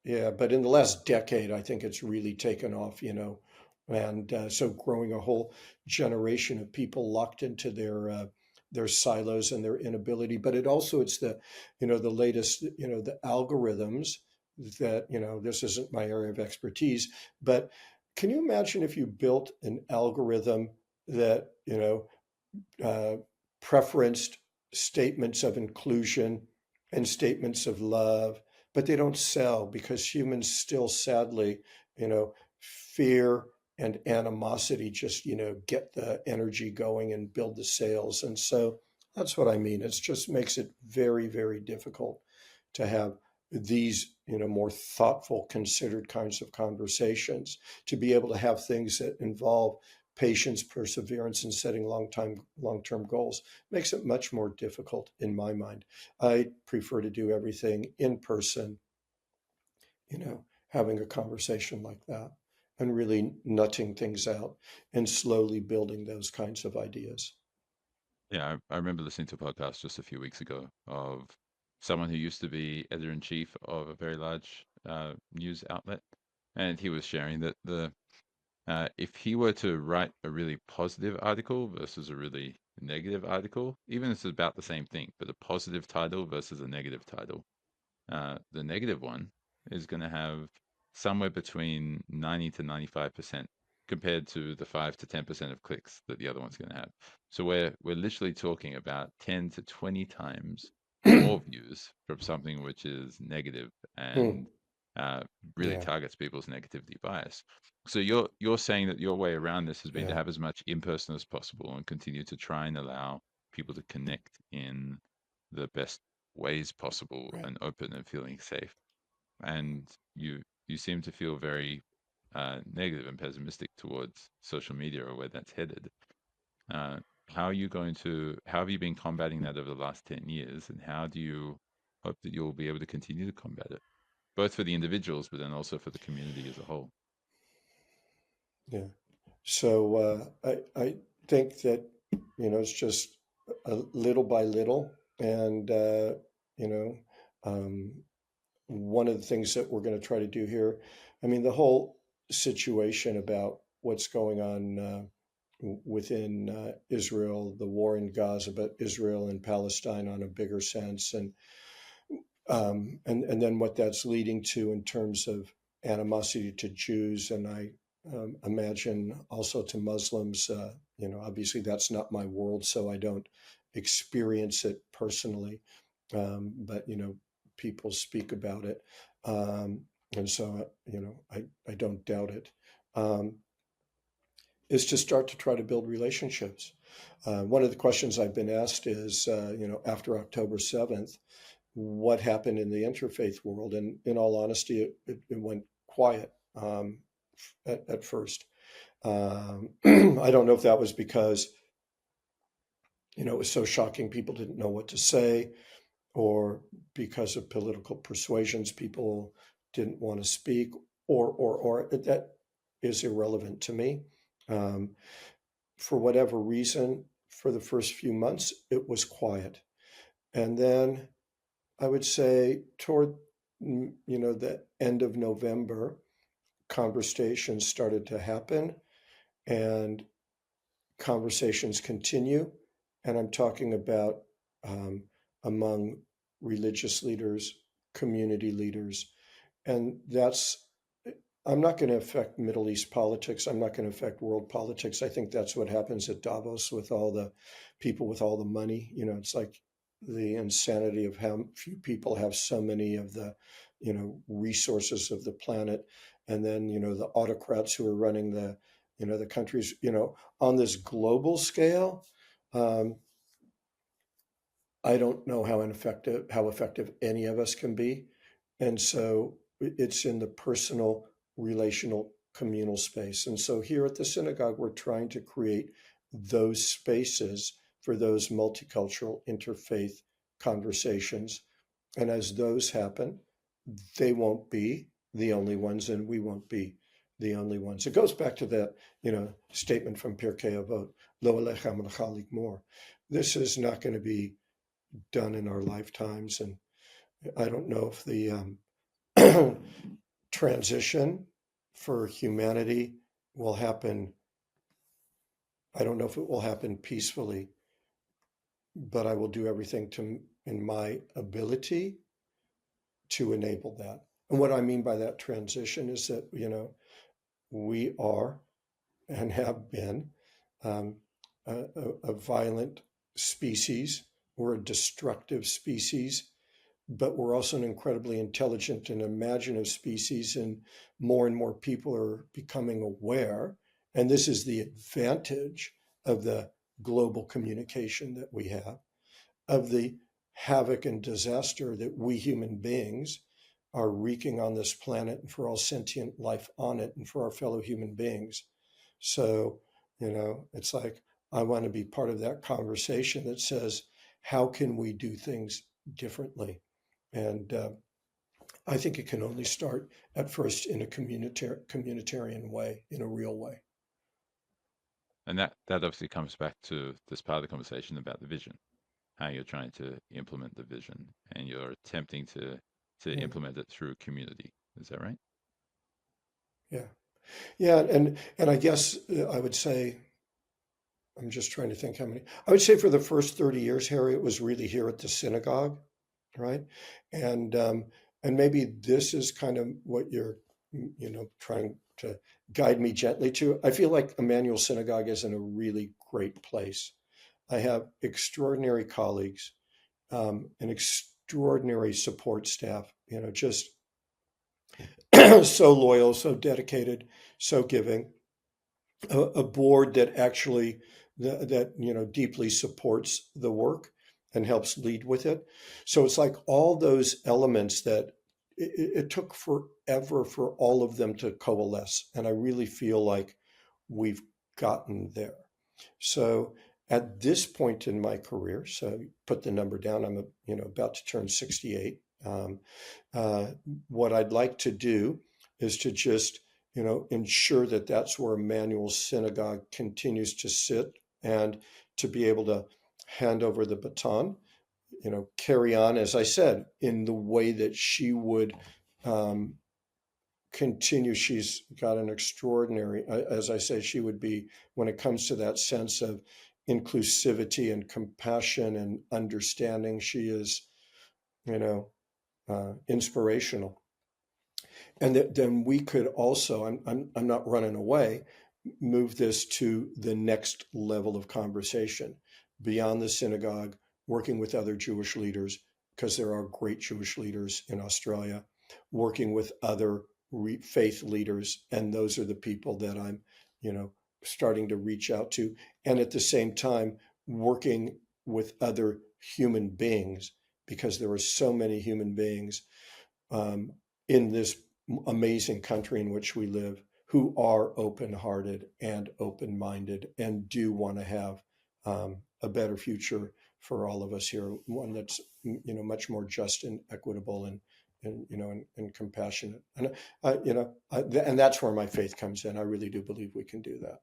yeah, but in the last decade, I think it's really taken off, and so growing a whole generation of people locked into their silos and their inability. But it's the latest, the algorithms that, this isn't my area of expertise, but can you imagine if you built an algorithm that, uh, preferenced statements of inclusion and statements of love, but they don't sell because humans still, sadly, fear and animosity just, get the energy going and build the sales. And so that's what I mean. It just makes it very, very difficult to have these, more thoughtful, considered kinds of conversations, to be able to have things that involve patience, perseverance, and setting long-term goals. Makes it much more difficult in my mind. I prefer to do everything in person, having a conversation like that and really nutting things out and slowly building those kinds of ideas. Yeah, I remember listening to a podcast just a few weeks ago of someone who used to be editor-in-chief of a very large news outlet, and he was sharing that if he were to write a really positive article versus a really negative article, even if it's about the same thing, but a positive title versus a negative title, the negative one is going to have somewhere between 90 to 95% compared to the 5 to 10% of clicks that the other one's going to have. So we're literally talking about 10 to 20 times more views from something which is negative Hmm. and uh, really Yeah, targets people's negativity bias. So you're saying that your way around this has been to yeah, have as much in person as possible and continue to try and allow people to connect in the best ways possible right. and open and feeling safe. And you seem to feel very negative and pessimistic towards social media or where that's headed. Uh, how have you been combating that over the last 10 years? And how do you hope that you'll be able to continue to combat it, both for the individuals, but then also for the community as a whole? Yeah. So I think that, it's just a little by little, and you know, um, one of the things that we're going to try to do here, I mean, the whole situation about what's going on within Israel, the war in Gaza, but Israel and Palestine on a bigger sense, and then what that's leading to in terms of animosity to Jews, and I imagine also to Muslims. Obviously that's not my world, so I don't experience it personally, but people speak about it, and so I don't doubt it. Is to start to try to build relationships. One of the questions I've been asked is, after October 7th, what happened in the interfaith world? And in all honesty, it went quiet at first. I don't know if that was because, it was so shocking people didn't know what to say, or because of political persuasions, people didn't want to speak, or that is irrelevant to me. For whatever reason, for the first few months, it was quiet. And then I would say toward, the end of November, conversations started to happen, and conversations continue. And I'm talking about among religious leaders, community leaders. And I'm not going to affect Middle East politics. I'm not going to affect world politics. I think that's what happens at Davos with all the people with all the money. It's like the insanity of how few people have so many of the, resources of the planet. And then, the autocrats who are running the countries, on this global scale. I don't know how effective any of us can be. And so it's in the personal, relational, communal space. And so here at the synagogue, we're trying to create those spaces for those multicultural interfaith conversations. And as those happen, they won't be the only ones, and we won't be the only ones. It goes back to that, statement from Pirkei Avot, Lo alechem lecha ligmor. This is not going to be done in our lifetimes, and I don't know if the transition for humanity will happen. I don't know if it will happen peacefully, but I will do everything in my ability to enable that. And what I mean by that transition is that, we are and have been a violent species. We're a destructive species, but we're also an incredibly intelligent and imaginative species, and more people are becoming aware. And this is the advantage of the global communication that we have, of the havoc and disaster that we human beings are wreaking on this planet and for all sentient life on it and for our fellow human beings. So, it's like, I want to be part of that conversation that says, how can we do things differently? And I think it can only start at first in a communitarian way, in a real way. And that obviously comes back to this part of the conversation about the vision, how you're trying to implement the vision, and you're attempting to Yeah. implement it through community. Is that right? Yeah. Yeah. And I guess I would say, I'm just trying to think how many, I would say for the first 30 years, Harry, it was really here at the synagogue, right? And maybe this is kind of what you're, trying to guide me gently to. I feel like Emanuel Synagogue is in a really great place. I have extraordinary colleagues, an extraordinary support staff, just so loyal, so dedicated, so giving. A board that actually deeply supports the work and helps lead with it. So it's like all those elements that it took forever for all of them to coalesce, and I really feel like we've gotten there. So at this point in my career, so put the number down, I'm about to turn 68. What I'd like to do is to just ensure that that's where Emanuel Synagogue continues to sit, and to be able to hand over the baton carry on, as I said, in the way that she would continue. She's got an extraordinary, as I say, she would be, when it comes to that sense of inclusivity and compassion and understanding, she is, inspirational. And then we could also, I'm not running away, move this to the next level of conversation beyond the synagogue, working with other Jewish leaders, because there are great Jewish leaders in Australia, working with other faith leaders. And those are the people that I'm, starting to reach out to. And at the same time, working with other human beings, because there are so many human beings in this amazing country in which we live who are open-hearted and open-minded and do want to have a better future for all of us here, one that's much more just and equitable and compassionate. And and that's where my faith comes in. I really do believe we can do that.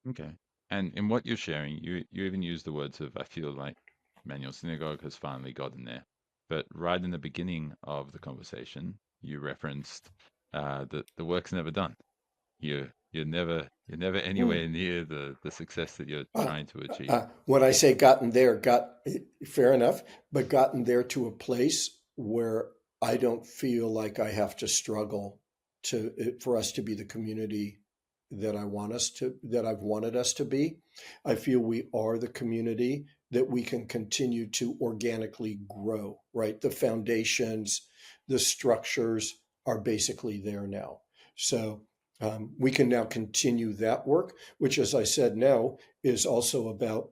Okay. And in what you're sharing, you even use the words of, I feel like Emanuel Synagogue has finally gotten there. But right in the beginning of the conversation, you referenced that the work's never done. You're never anywhere near the success that you're trying to achieve. When I say gotten there, fair enough, but gotten there to a place where I don't feel like I have to struggle for us to be the community that I've wanted us to be. I feel we are the community that we can continue to organically grow, right? The foundations, the structures are basically there now. So we can now continue that work, which, as I said, now is also about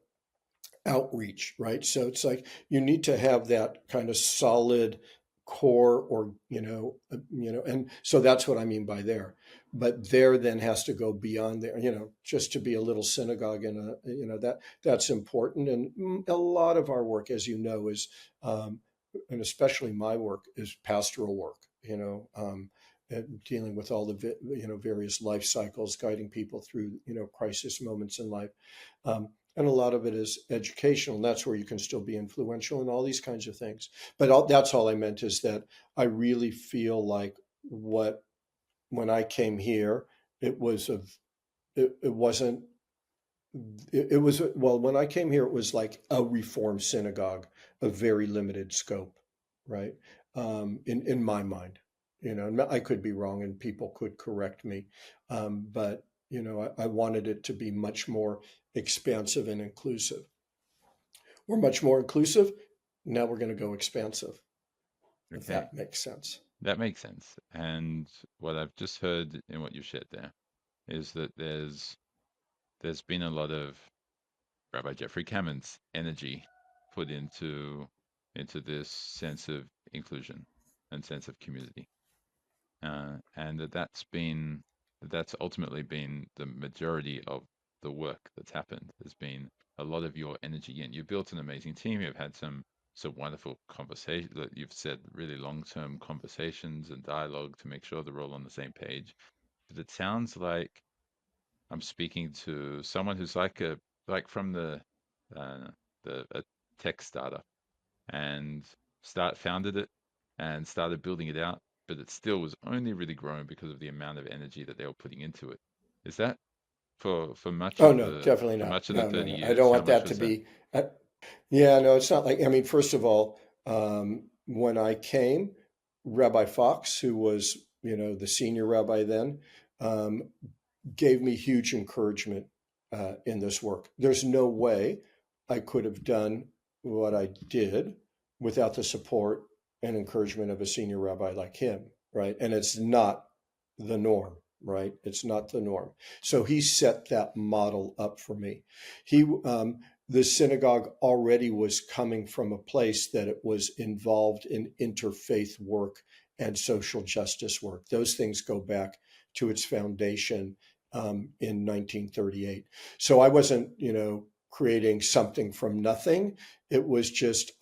outreach, right? So it's like you need to have that kind of solid core, or and so that's what I mean by there. But there then has to go beyond there, just to be a little synagogue, and that's important. And a lot of our work, as you know, is and especially my work is pastoral work, and dealing with all the various life cycles, guiding people through crisis moments in life. And a lot of it is educational, and that's where you can still be influential and all these kinds of things. But that's all I meant, is that I really feel like when I came here, it was when I came here, it was like a Reformed synagogue of very limited scope, right? In my mind, and I could be wrong, and people could correct me, but I wanted it to be much more expansive and inclusive. We're much more inclusive. Now we're going to go expansive, if Okay. that makes sense. That makes sense. And what I've just heard in what you shared there is that there's been a lot of Rabbi Jeffrey Kamins energy put into this sense of inclusion and sense of community, and that's ultimately been the majority of the work that's happened. There's been a lot of your energy, and you've built an amazing team. You've had some wonderful conversations, that you've said, really long-term conversations and dialogue to make sure they're all on the same page. But it sounds like I'm speaking to someone who's like from uh, a tech startup, and founded it and started building it out, but it still was only really growing because of the amount of energy that they were putting into it. Is that for much Oh of no, definitely for not. much of the No, no, 30 no. I years? don't How want much that to was that? be. Yeah, no, it's not like. I mean, first of all, when I came, Rabbi Fox, who was the senior rabbi then, um, gave me huge encouragement in this work. There's no way I could have done what I did without the support and encouragement of a senior rabbi like him, right? And it's not the norm, right? It's not the norm. So he set that model up for me. The synagogue already was coming from a place that it was involved in interfaith work and social justice work. Those things go back to its foundation in 1938. So I wasn't, creating something from nothing. It was just,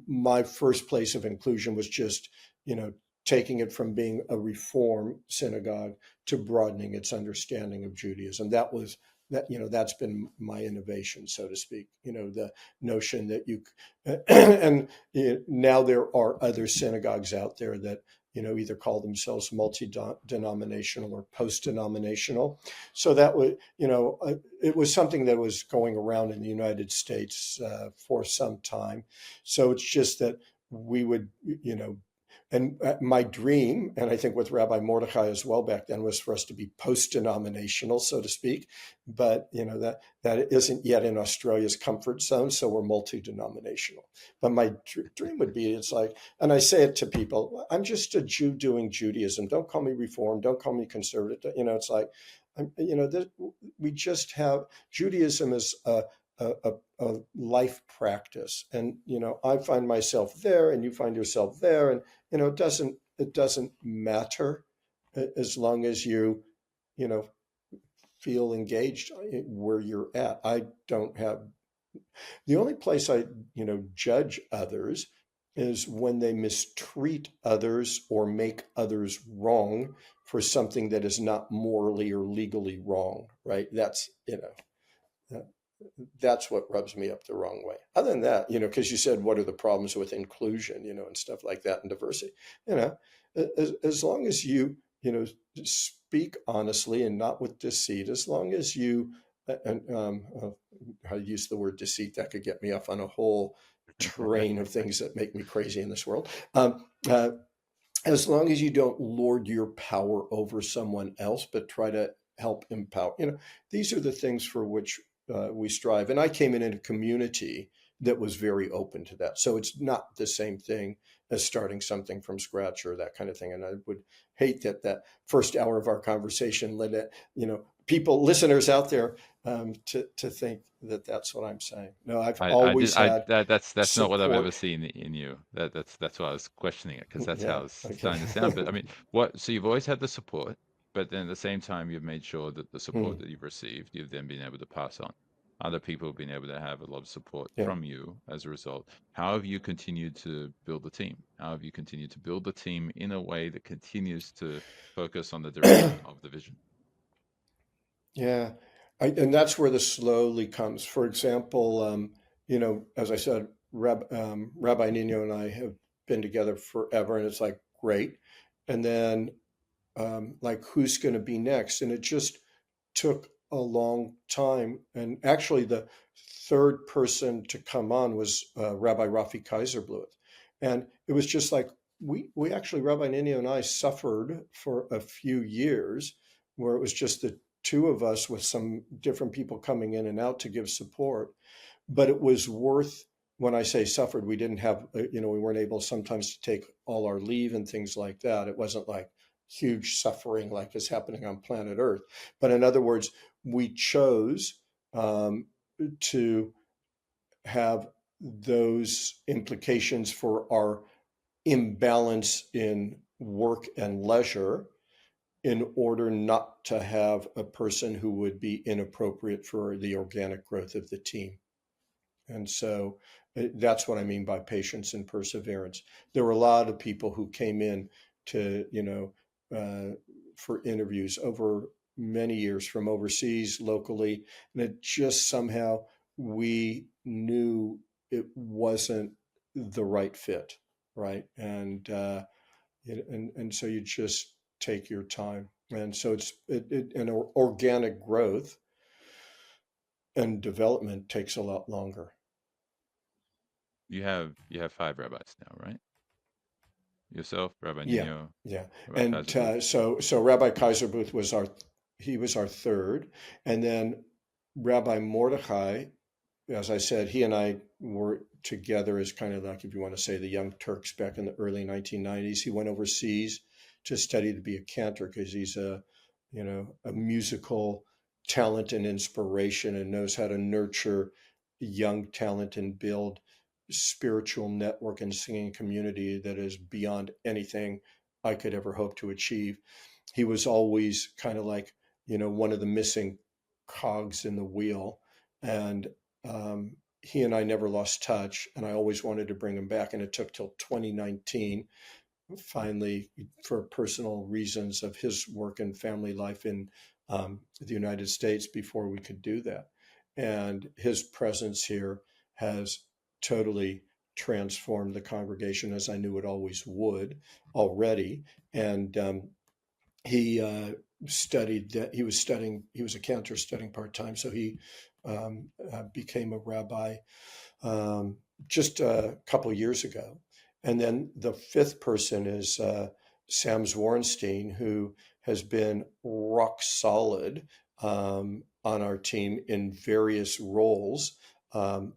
my first place of inclusion was just, taking it from being a Reform synagogue to broadening its understanding of Judaism. That was that's been my innovation, so to speak. The notion that and now there are other synagogues out there that either call themselves multi-denominational or post-denominational. So that was, it was something that was going around in the United States for some time. So it's just that we would, and my dream, and I think with Rabbi Mordechai as well back then, was for us to be post-denominational, so to speak. But that isn't yet in Australia's comfort zone, so we're multi-denominational. But my dream would be, it's like, and I say it to people, I'm just a Jew doing Judaism. Don't call me Reform. Don't call me conservative. It's like, we just have Judaism is a life practice, and I find myself there, and you find yourself there, and it doesn't matter as long as you feel engaged where you're at. I don't have the only place I judge others is when they mistreat others or make others wrong for something that is not morally or legally wrong, right? That's what rubs me up the wrong way. Other than that, because you said, what are the problems with inclusion, and stuff like that, and diversity, as long as you, speak honestly and not with deceit, as long as you, and I use the word deceit, that could get me off on a whole train of things that make me crazy in this world. As long as you don't lord your power over someone else, but try to help empower, these are the things for which we strive. And I came in a community that was very open to that. So it's not the same thing as starting something from scratch or that kind of thing. And I would hate that first hour of our conversation led it, listeners out there, to think that that's what I'm saying. No, I've always had that's not what I've ever support. seen in you. That's why I was questioning it, because that's Yeah. how it's Okay. starting to sound. But I mean, so you've always had the support, but then at the same time, you've made sure that the support Mm, that you've received, you've then been able to pass on. Other people have been able to have a lot of support yeah. from you as a result. How have you continued to build the team? How have you continued to build the team in a way that continues to focus on the direction of the vision? Yeah, and that's where the slowly comes. For example, as I said, Rabbi Nino and I have been together forever, and it's like great. And then, like, who's going to be next? And it just took a long time. And actually, the third person to come on was Rabbi Rafi Kaiserbluth, and it was just like we actually, Rabbi Nino and I, suffered for a few years where it was just the two of us with some different people coming in and out to give support. But it was worth, when I say suffered, we didn't have, we weren't able sometimes to take all our leave and things like that. It wasn't like huge suffering like is happening on planet Earth. But in other words, we chose to have those implications for our imbalance in work and leisure in order not to have a person who would be inappropriate for the organic growth of the team. And so that's what I mean by patience and perseverance. There were a lot of people who came in to, for interviews over many years from overseas, locally, and it just somehow we knew it wasn't the right fit, right? And so you just take your time, and so it's an organic growth and development takes a lot longer. You have 5 rabbis now, right? Yourself, Rabbi Yeah, Nino, yeah. Rabbi And Kaiser. so Rabbi Kaiserbluth was our third, and then Rabbi Mordechai, as I said, he and I were together as kind of like, if you want to say, the Young Turks back in the early 1990s. He went overseas to study to be a cantor because he's a musical talent and inspiration, and knows how to nurture young talent and build spiritual network and singing community that is beyond anything I could ever hope to achieve. He was always kind of like, one of the missing cogs in the wheel. And he and I never lost touch, and I always wanted to bring him back. And it took till 2019, finally, for personal reasons of his work and family life in the United States before we could do that. And his presence here has totally transformed the congregation, as I knew it always would already. And he studied that he was a cantor studying part-time, so he became a rabbi just a couple years ago. And then the fifth person is Sam Zworenstein, who has been rock solid on our team in various roles.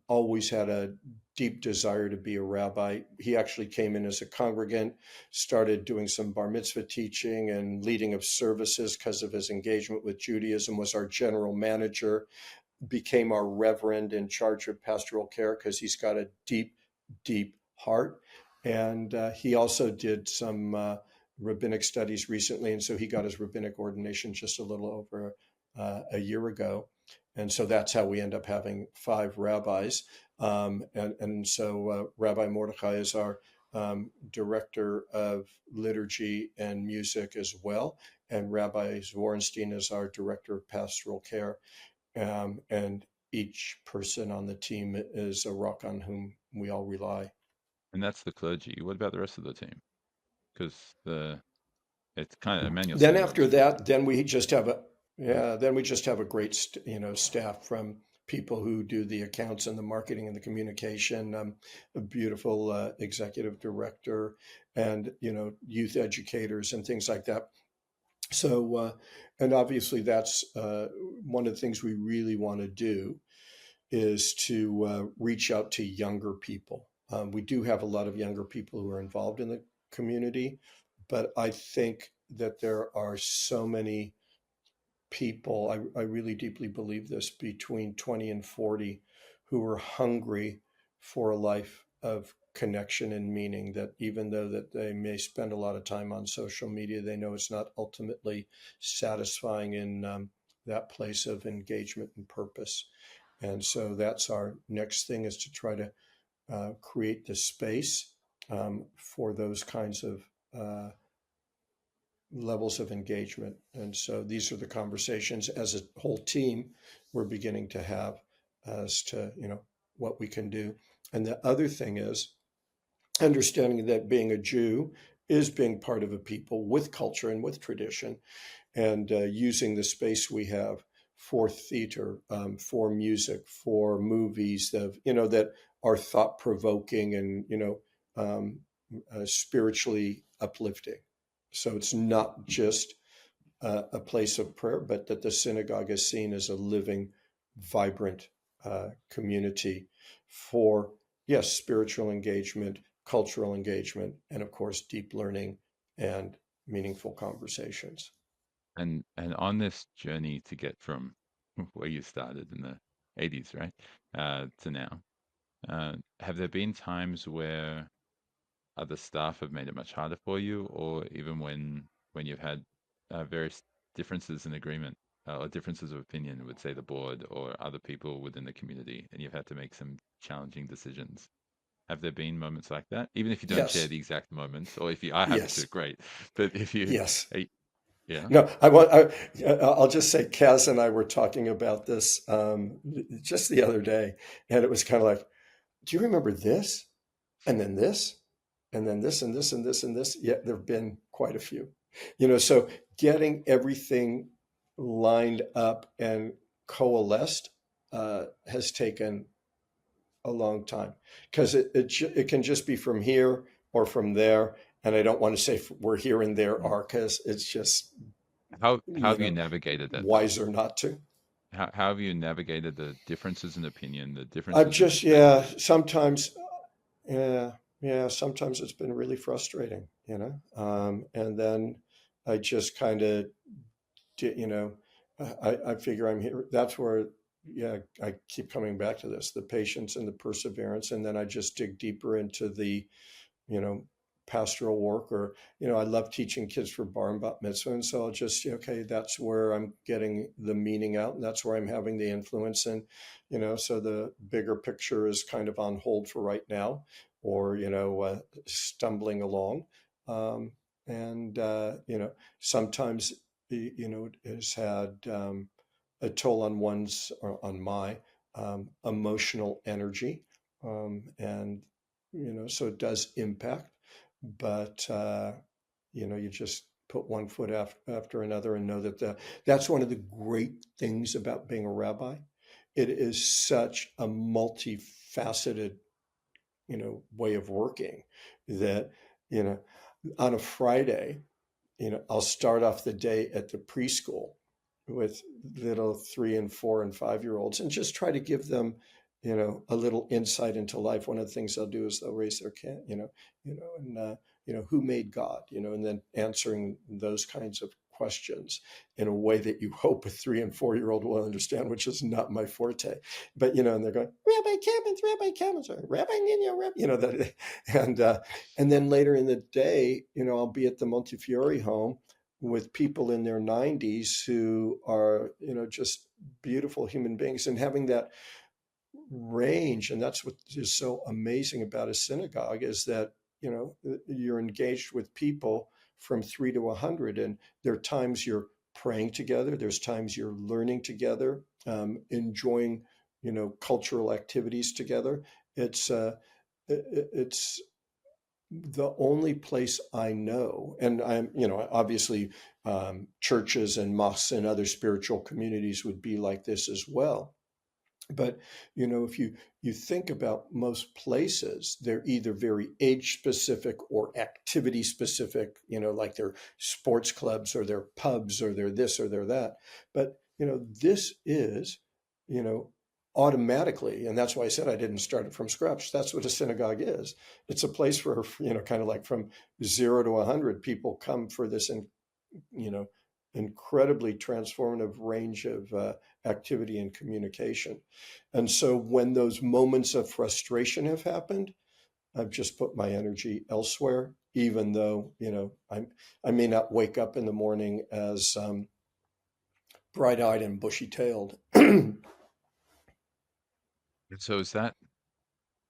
Always had a deep desire to be a rabbi. He actually came in as a congregant, started doing some bar mitzvah teaching and leading of services because of his engagement with Judaism, was our general manager, became our reverend in charge of pastoral care because he's got a deep, deep heart. And he also did some rabbinic studies recently. And so he got his rabbinic ordination just a little over a year ago. And so that's how we end up having 5 rabbis. And so Rabbi Mordechai is our director of liturgy and music as well. And Rabbi Zworenstein is our director of pastoral care. And each person on the team is a rock on whom we all rely. And that's the clergy. What about the rest of the team? Because it's kind of Emanuel Then Synagogue. after that, then we just have a great staff from people who do the accounts and the marketing and the communication, a beautiful executive director, and youth educators and things like that. So and obviously that's one of the things we really want to do is to reach out to younger people. We do have a lot of younger people who are involved in the community, but I think that there are so many people, I really deeply believe this, between 20 and 40 who are hungry for a life of connection and meaning, that even though that they may spend a lot of time on social media, they know it's not ultimately satisfying in that place of engagement and purpose. And so that's our next thing, is to try to create the space for those kinds of levels of engagement. And so these are the conversations as a whole team we're beginning to have as to, what we can do. And the other thing is understanding that being a Jew is being part of a people with culture and with tradition, and using the space we have for theater, for music, for movies that are thought provoking and spiritually uplifting. So it's not just a place of prayer, but that the synagogue is seen as a living, vibrant community for, yes, spiritual engagement, cultural engagement, and of course, deep learning and meaningful conversations. And on this journey to get from where you started in the 80s, right, to now, have there been times where other staff have made it much harder for you, or even when you've had various differences in agreement or differences of opinion with, say, the board or other people within the community, and you've had to make some challenging decisions? Have there been moments like that? Even if you don't share Yes, the exact moments, or if you are happy to, yes, great. But if you, yes. yeah, No, I'll just say Kaz and I were talking about this just the other day, and it was kind of like, do you remember this? And then this? And then this and this and this and this? Yeah, there have been quite a few. So getting everything lined up and coalesced has taken a long time, because it can just be from here or from there. And I don't want to say we're here and there are, because it's just, how have you navigated that though? wiser not to. How have you navigated the differences in opinion, the I've differences in just, yeah, perspective? sometimes, yeah, sometimes it's been really frustrating. And then I just kind of, I figure I'm here. That's where, yeah, I keep coming back to this, the patience and the perseverance. And then I just dig deeper into the, you know, pastoral work, or, I love teaching kids for bar and bat mitzvah. And so I'll just, okay, that's where I'm getting the meaning out, and that's where I'm having the influence. And, so the bigger picture is kind of on hold for right now, or, stumbling along. And sometimes has had a toll on on my emotional energy, and so it does impact. But you just put one foot after another, and know that that's one of the great things about being a rabbi. It is such a multifaceted way of working that you know on a Friday, I'll start off the day at the preschool with little 3 and 4 and 5 year olds, and just try to give them, a little insight into life. One of the things they'll do is they'll raise their kid, and who made God, and then answering those kinds of questions in a way that you hope a 3 and 4 year old will understand, which is not my forte. But and they're going, Rabbi Kamins, or Rabbi Nino, that, and then later in the day, I'll be at the Montefiore home with people in their 90s who are, just beautiful human beings, and having that range. And that's what is so amazing about a synagogue, is that, you're engaged with people from 3 to 100. And there are times you're praying together. There's times you're learning together, enjoying, cultural activities together. It's the only place I know, and I'm, obviously, churches and mosques and other spiritual communities would be like this as well. But if you think about most places, they're either very age specific or activity specific, like their sports clubs or their pubs or their this or their that. But this is, you know, automatically, and that's why I said I didn't start it from scratch. That's what a synagogue is. It's a place where, kind of like from 0 to 100, people come for this, and you know, incredibly transformative range of activity and communication. And so when those moments of frustration have happened, I've just put my energy elsewhere, even though, I may not wake up in the morning as bright-eyed and bushy-tailed. So is that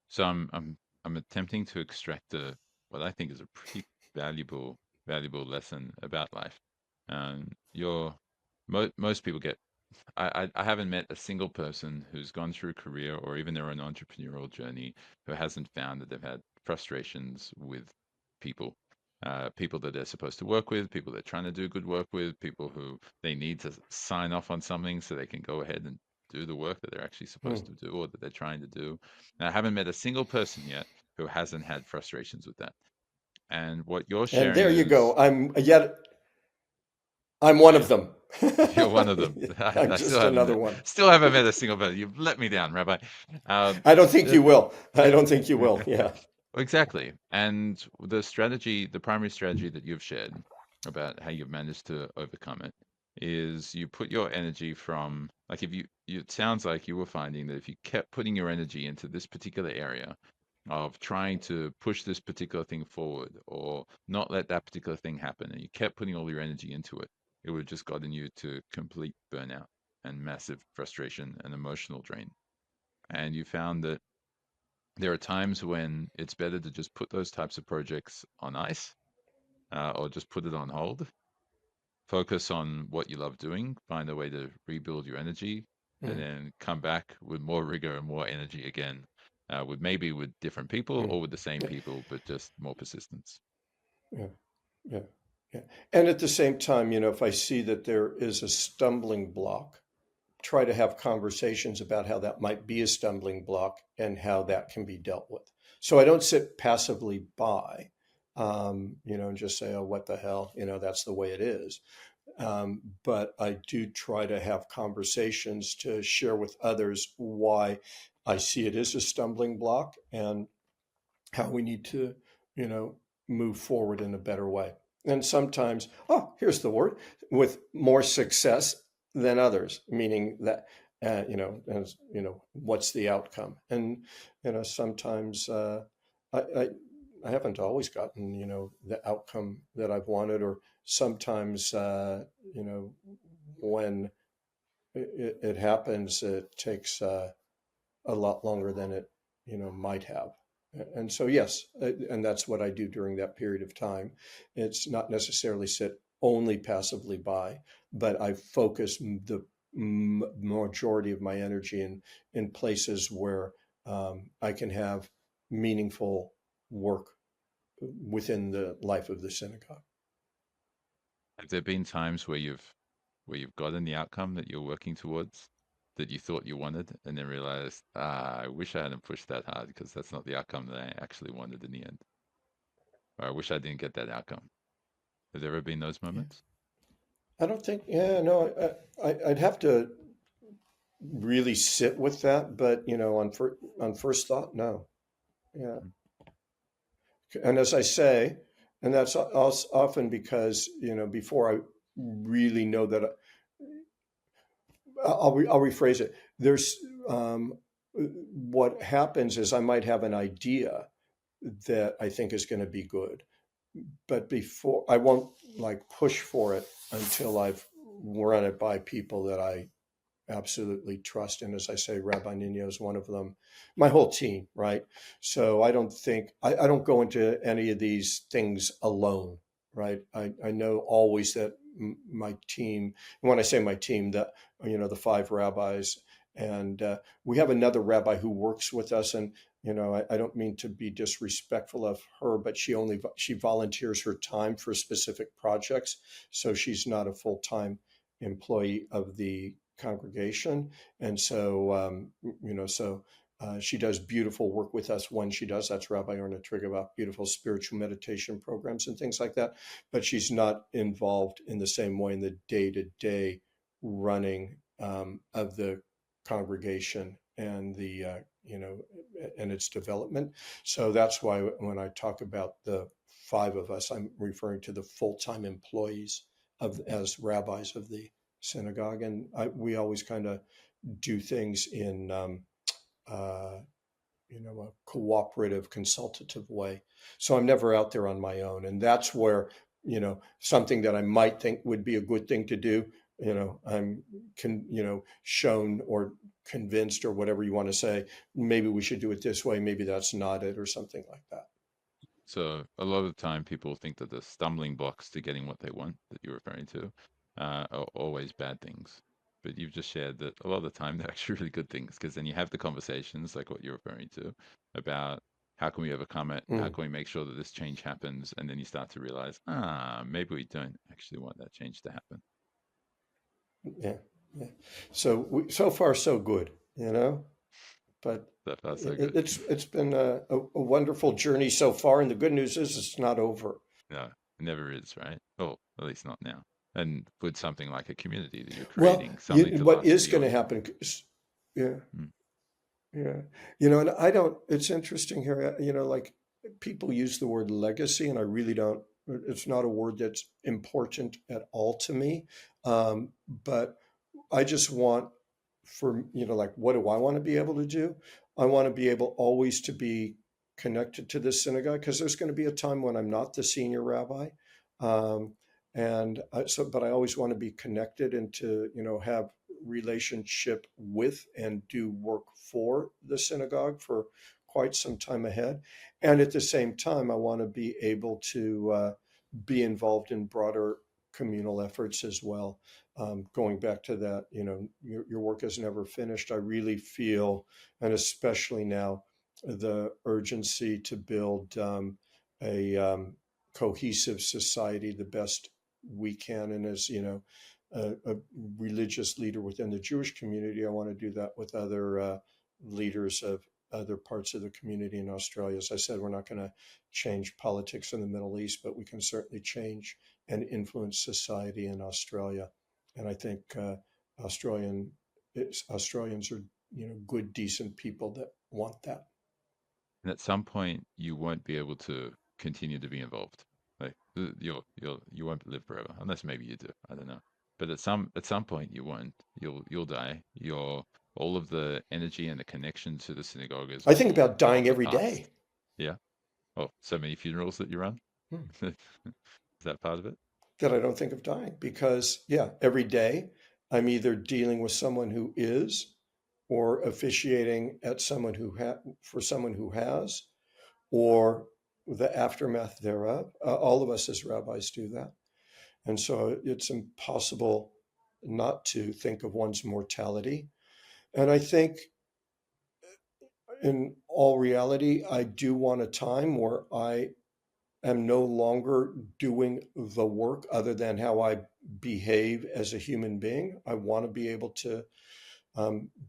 so? I'm attempting to extract what I think is a pretty valuable lesson about life. You're most people get. I haven't met a single person who's gone through a career or even their own entrepreneurial journey who hasn't found that they've had frustrations with people, people that they're supposed to work with, people they're trying to do good work with, people who they need to sign off on something so they can go ahead and do the work that they're actually supposed to do or that they're trying to do. And I haven't met a single person yet who hasn't had frustrations with that. And what you're And sharing there you is, go. I'm one yeah, of them. you're one of them. I'm I still just haven't another met, one. still haven't met a single person. You've let me down, Rabbi. Um, I don't think you the, will. I don't think you will. Yeah. exactly. And the primary strategy that you've shared about how you've managed to overcome it is you put your energy from, like, if it sounds like you were finding that if you kept putting your energy into this particular area of trying to push this particular thing forward or not let that particular thing happen, and you kept putting all your energy into it, it would have just gotten you to complete burnout and massive frustration and emotional drain. And you found that there are times when it's better to just put those types of projects on ice, or just put it on hold, focus on what you love doing, find a way to rebuild your energy, and Mm, then come back with more rigor and more energy again, with different people mm. or with the same Yeah, people, but just more persistence. yeah, yeah, yeah. And at the same time, if I see that there is a stumbling block, try to have conversations about how that might be a stumbling block and how that can be dealt with. So I don't sit passively by, and just say, oh, what the hell, that's the way it is. But I do try to have conversations to share with others why I see it as a stumbling block, and how we need to, you know, move forward in a better way. And sometimes, oh, here's the word, with more success than others, meaning that, what's the outcome? And, sometimes I, I, I haven't always gotten, the outcome that I've wanted, or sometimes, when it happens, it takes a lot longer than it, might have. And so, yes, and that's what I do during that period of time. It's not necessarily sit only passively by, but I focus the majority of my energy in places where I can have meaningful work within the life of the synagogue. Have there been times where you've gotten the outcome that you're working towards that you thought you wanted and then realized, I wish I hadn't pushed that hard because that's not the outcome that I actually wanted in the end. Or I wish I didn't get that outcome. Have there ever been those Yeah. moments? I don't think, yeah, no, I'd have to really sit with that, but on first thought, no. Yeah. Mm. And as I say, and that's often because, before I really know that, I'll rephrase it. There's what happens is I might have an idea that I think is going to be good, but before I won't like push for it until I've run it by people that I absolutely trust. And as I say, Rabbi Nino is one of them, my whole team, right? So I don't think, I don't go into any of these things alone, right? I know always that my team, and when I say my team, that, the five rabbis, and we have another rabbi who works with us. And, I don't mean to be disrespectful of her, but she volunteers her time for specific projects. So she's not a full-time employee of the congregation. And so, she does beautiful work with us when she does. That's Rabbi Orna Trigava, beautiful spiritual meditation programs and things like that. But she's not involved in the same way in the day-to-day running of the congregation and and its development. So that's why when I talk about the five of us, I'm referring to the full-time employees as rabbis of the synagogue, and we always kind of do things in uh, a cooperative, consultative way. So I'm never out there on my own, and that's where something that I might think would be a good thing to do. I'm shown or convinced or whatever you want to say. Maybe we should do it this way. Maybe that's not it, or something like that. So a lot of the time people think that the stumbling blocks to getting what they want that you're referring to are always bad things. But you've just shared that a lot of the time they're actually really good things because then you have the conversations like what you're referring to about how can we overcome it? How Mm, can we make sure that this change happens? And then you start to realize, maybe we don't actually want that change to happen. yeah, yeah. So far so good, but That felt so good. it's been a wonderful journey so far, and the good news is it's not over. No, it never is, right? Well, at least not now. And with something like a community that you're Well, creating, something to what last is going to beyond. happen? Yeah, Mm. yeah. And I don't. It's interesting here. Like people use the word legacy, and I really don't. It's not a word that's important at all to me. But I just want like, what do I want to be able to do? I want to be able always to be connected to this synagogue because there's going to be a time when I'm not the senior rabbi. Um, but I always want to be connected and to, have relationship with and do work for the synagogue for quite some time ahead. And at the same time, I want to be able to be involved in broader communal efforts as well. Going back to that, your work is never finished. I really feel, and especially now, the urgency to build a cohesive society the best we can. And as a religious leader within the Jewish community, I want to do that with other leaders of other parts of the community in Australia. As I said, we're not going to change politics in the Middle East, but we can certainly change and influence society in Australia. And I think Australians are good, decent people that want that. And at some point, you won't be able to continue to be involved. Like you won't live forever, unless maybe you do. I don't know. But at some point, you won't. You'll die. Your all of the energy and the connection to the synagogue is I think all about dying of the every past. day. Yeah. Oh, so many funerals that you run. Hmm. Is that part of it? That I don't think of dying because, yeah, every day I'm either dealing with someone who is or officiating at someone for someone who has, or the aftermath thereof. All of us as rabbis do that. And so it's impossible not to think of one's mortality. And I think in all reality, I do want a time where I am no longer doing the work other than how I behave as a human being. I want to be able to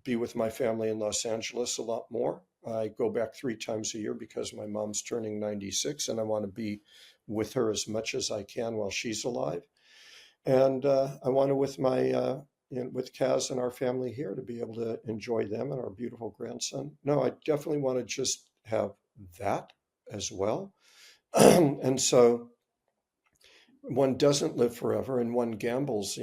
be with my family in Los Angeles a lot more. I go back 3 times a year because my mom's turning 96, and I want to be with her as much as I can while she's alive. And I want to with Kaz and our family here to be able to enjoy them and our beautiful grandson. No, I definitely want to just have that as well. And so one doesn't live forever, and one gambles.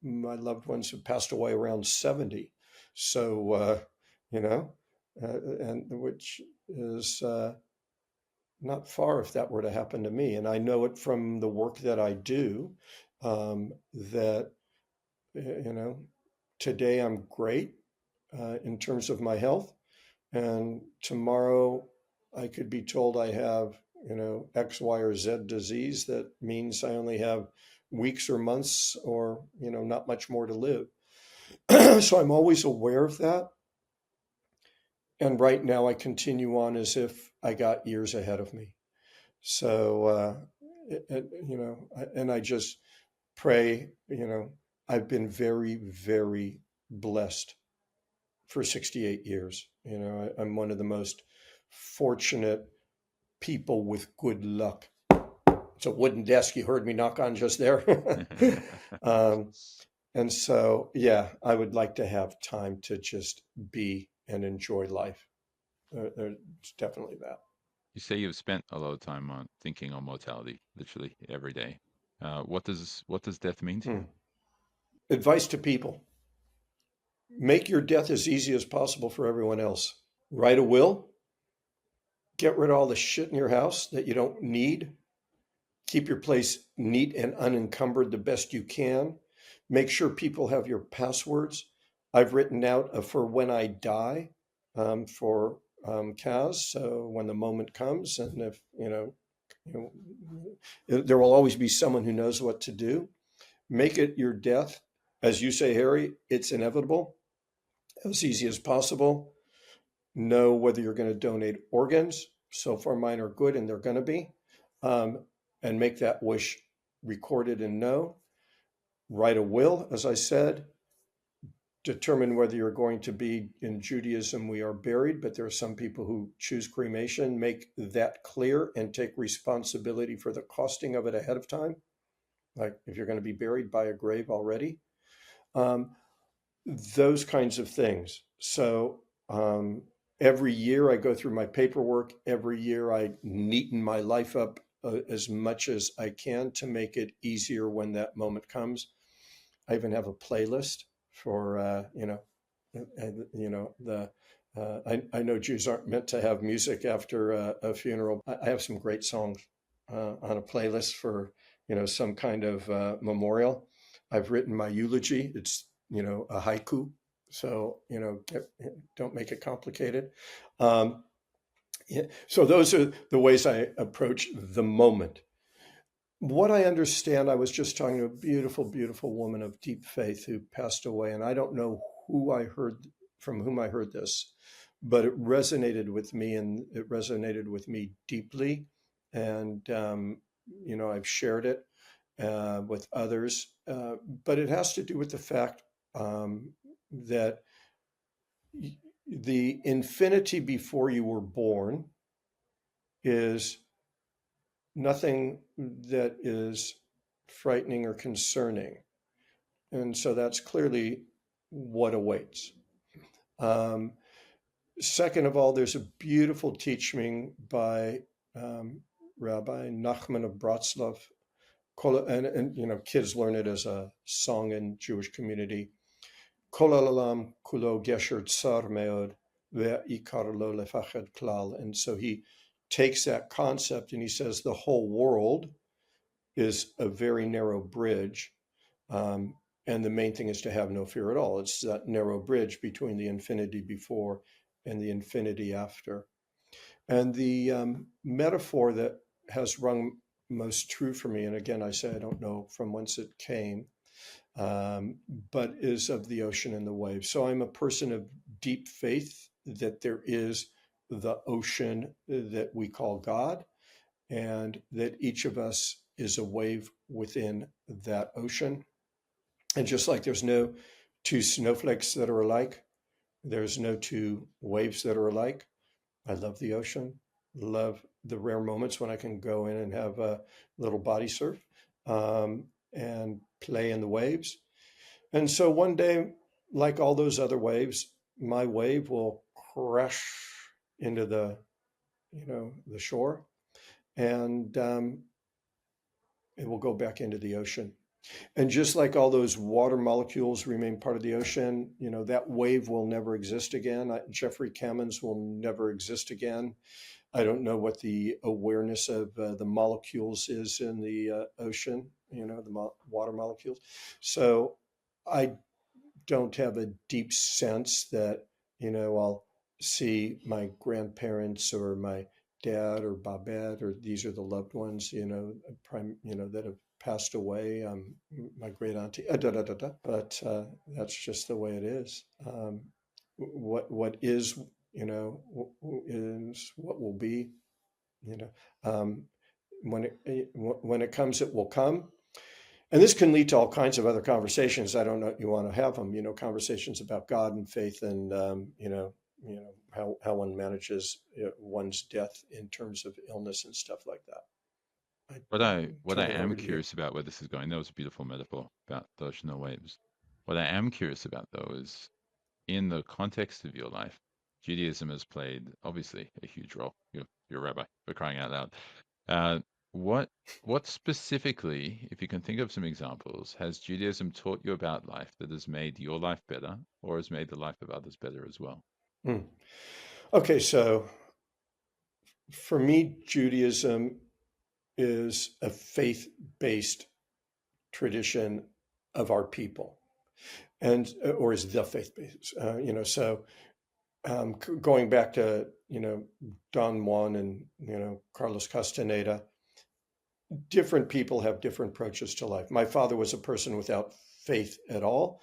My loved ones have passed away around 70. So, and which is not far if that were to happen to me. And I know it from the work that I do, that, today I'm great in terms of my health. And tomorrow I could be told I have, X, Y, or Z disease. That means I only have weeks or months or, not much more to live. So I'm always aware of that. And right now I continue on as if I got years ahead of me. So, and I just pray, I've been very, very blessed for 68 years. I'm one of the most fortunate people with good luck. It's a wooden desk you heard me knock on just there. And so, yeah, I would like to have time to just be and enjoy life. It's definitely that. You say you've spent a lot of time on thinking on mortality, literally every day. What does death mean to you? Advice to people: make your death as easy as possible for everyone else. Write a will. Get rid of all the shit in your house that you don't need. Keep your place neat and unencumbered the best you can. Make sure people have your passwords. I've written out for when I die for Kaz. So when the moment comes, and if, there will always be someone who knows what to do. Make it your death. As you say, Harry, it's inevitable. As easy as possible. Know whether you're going to donate organs. So far, mine are good, and they're going to be. And make that wish recorded and know. Write a will, as I said. Determine whether you're going to be, in Judaism, we are buried, but there are some people who choose cremation. Make that clear and take responsibility for the costing of it ahead of time. Like if you're going to be buried by a grave already. Those kinds of things. So every year I go through my paperwork. Every year I neaten my life up as much as I can to make it easier when that moment comes. I even have a playlist for, I know Jews aren't meant to have music after a funeral. I have some great songs on a playlist for, some kind of memorial. I've written my eulogy. It's, a haiku. So, don't make it complicated. So those are the ways I approach the moment. What I understand, I was just talking to a beautiful, beautiful woman of deep faith who passed away, and I don't know from whom I heard this, but it resonated with me, and it resonated with me deeply. And, I've shared it with others, but it has to do with the fact that the infinity before you were born is nothing that is frightening or concerning. And so that's clearly what awaits. Second of all, there's a beautiful teaching by Rabbi Nachman of Bratslav, and kids learn it as a song in Jewish community. Kol ha'olam kulo gesher tsar meod ve'ikar lo lefached klal. And so he takes that concept and he says the whole world is a very narrow bridge. And the main thing is to have no fear at all. It's that narrow bridge between the infinity before and the infinity after. And the metaphor that has rung most true for me, and again, I say I don't know from whence it came, but is of the ocean and the waves. So I'm a person of deep faith that there is the ocean that we call God, and that each of us is a wave within that ocean. And just like there's no two snowflakes that are alike, there's no two waves that are alike. I love the ocean, love the rare moments when I can go in and have a little body surf and play in the waves. And so one day, like all those other waves, my wave will crash into the shore, and it will go back into the ocean. And just like all those water molecules remain part of the ocean, that wave will never exist again. Jeffrey Kamins will never exist again. I don't know what the awareness of the molecules is in the ocean, the water molecules. So I don't have a deep sense that, I'll see my grandparents or my dad or Babette, or these are the loved ones, that have passed away. My great auntie, but that's just the way it is. What is, is what will be. When it comes, it will come. And this can lead to all kinds of other conversations. I don't know if you want to have them, conversations about God and faith, and how one manages one's death in terms of illness and stuff like that. What I Turn it am over to you. curious about where this is going, that was a beautiful metaphor about the ocean and waves. What I am curious about, though, is in the context of your life, Judaism has played obviously a huge role. You're a rabbi, for crying out loud. Uh, what specifically, if you can think of some examples, has Judaism taught you about life that has made your life better, or has made the life of others better as well? Hmm. Okay, so for me, Judaism is a faith-based tradition of our people, and or is the faith-based. So going back to Don Juan and Carlos Castaneda, different people have different approaches to life. My father was a person without faith at all.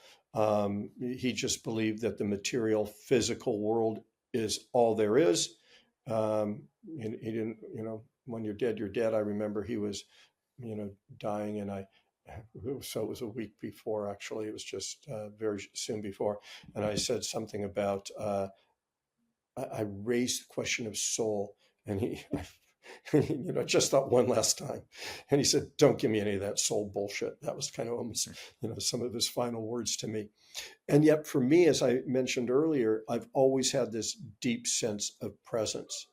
He just believed that the material, physical world is all there is. He didn't, when you're dead, you're dead. I remember he was, dying, and so it was a week before, actually. It was just very soon before. And I said something about, I raised the question of soul, and he, just thought one last time, and he said, "Don't give me any of that soul bullshit." That was kind of almost, some of his final words to me. And yet, for me, as I mentioned earlier, I've always had this deep sense of presence.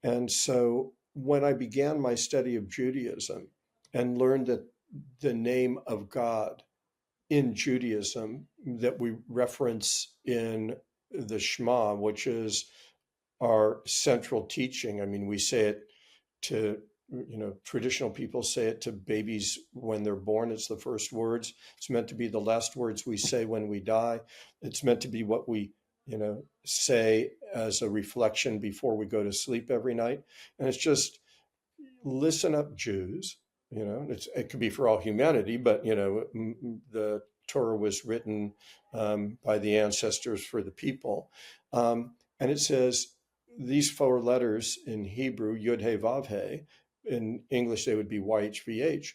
And so, when I began my study of Judaism and learned that the name of God in Judaism that we reference in the Shema, which is our central teaching. I mean, we say it to, traditional people say it to babies when they're born. It's the first words. It's meant to be the last words we say when we die. It's meant to be what we, say as a reflection before we go to sleep every night. And it's just, listen up, Jews. It could be for all humanity, but, the Torah was written by the ancestors for the people. And it says, these four letters in Hebrew, Yud He Vav He, in English they would be YHVH,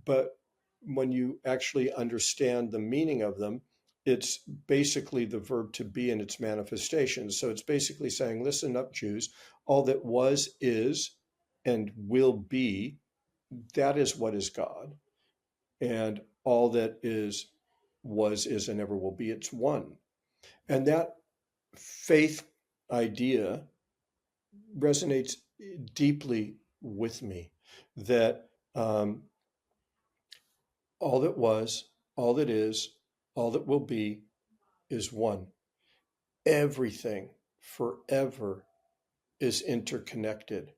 but when you actually understand the meaning of them, it's basically the verb to be in its manifestations. So it's basically saying, listen up, Jews, all that was, is, and will be, that is what is God. And all that is, was, is, and ever will be, it's one. And that faith idea resonates deeply with me, that all that was, all that is, all that will be is one. Everything forever is interconnected.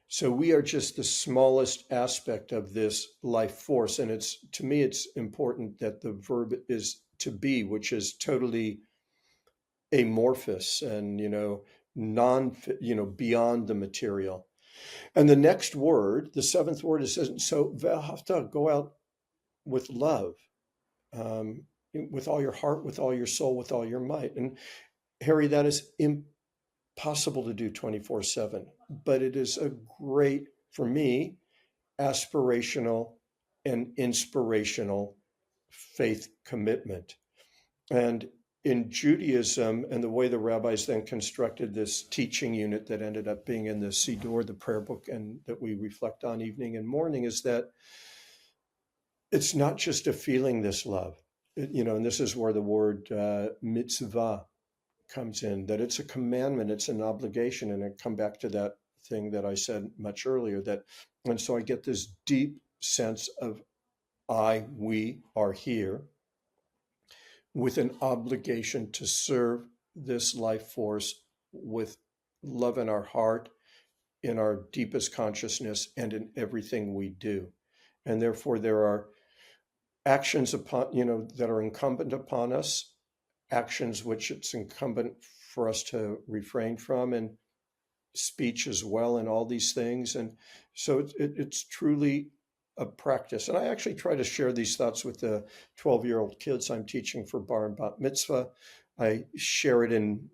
So we are just the smallest aspect of this life force. And to me, it's important that the verb is to be, which is totally amorphous and, beyond the material. And the next word, the seventh word, is so ve'ahavta, go out with love, um, with all your heart, with all your soul, with all your might. And Harry, that is impossible to do 24/7, but it is a great, for me, aspirational and inspirational faith commitment. And in Judaism, and the way the rabbis then constructed this teaching unit that ended up being in the Siddur, the prayer book, and that we reflect on evening and morning, is that it's not just a feeling, this love. And this is where the word mitzvah comes in, that it's a commandment, it's an obligation. And I come back to that thing that I said much earlier, and so I get this deep sense of we are here with an obligation to serve this life force with love in our heart, in our deepest consciousness, and in everything we do. And therefore there are actions that are incumbent upon us, actions which it's incumbent for us to refrain from, and speech as well, and all these things. And so it's truly a practice. And I actually try to share these thoughts with the 12-year-old kids I'm teaching for bar and bat mitzvah. I share it in,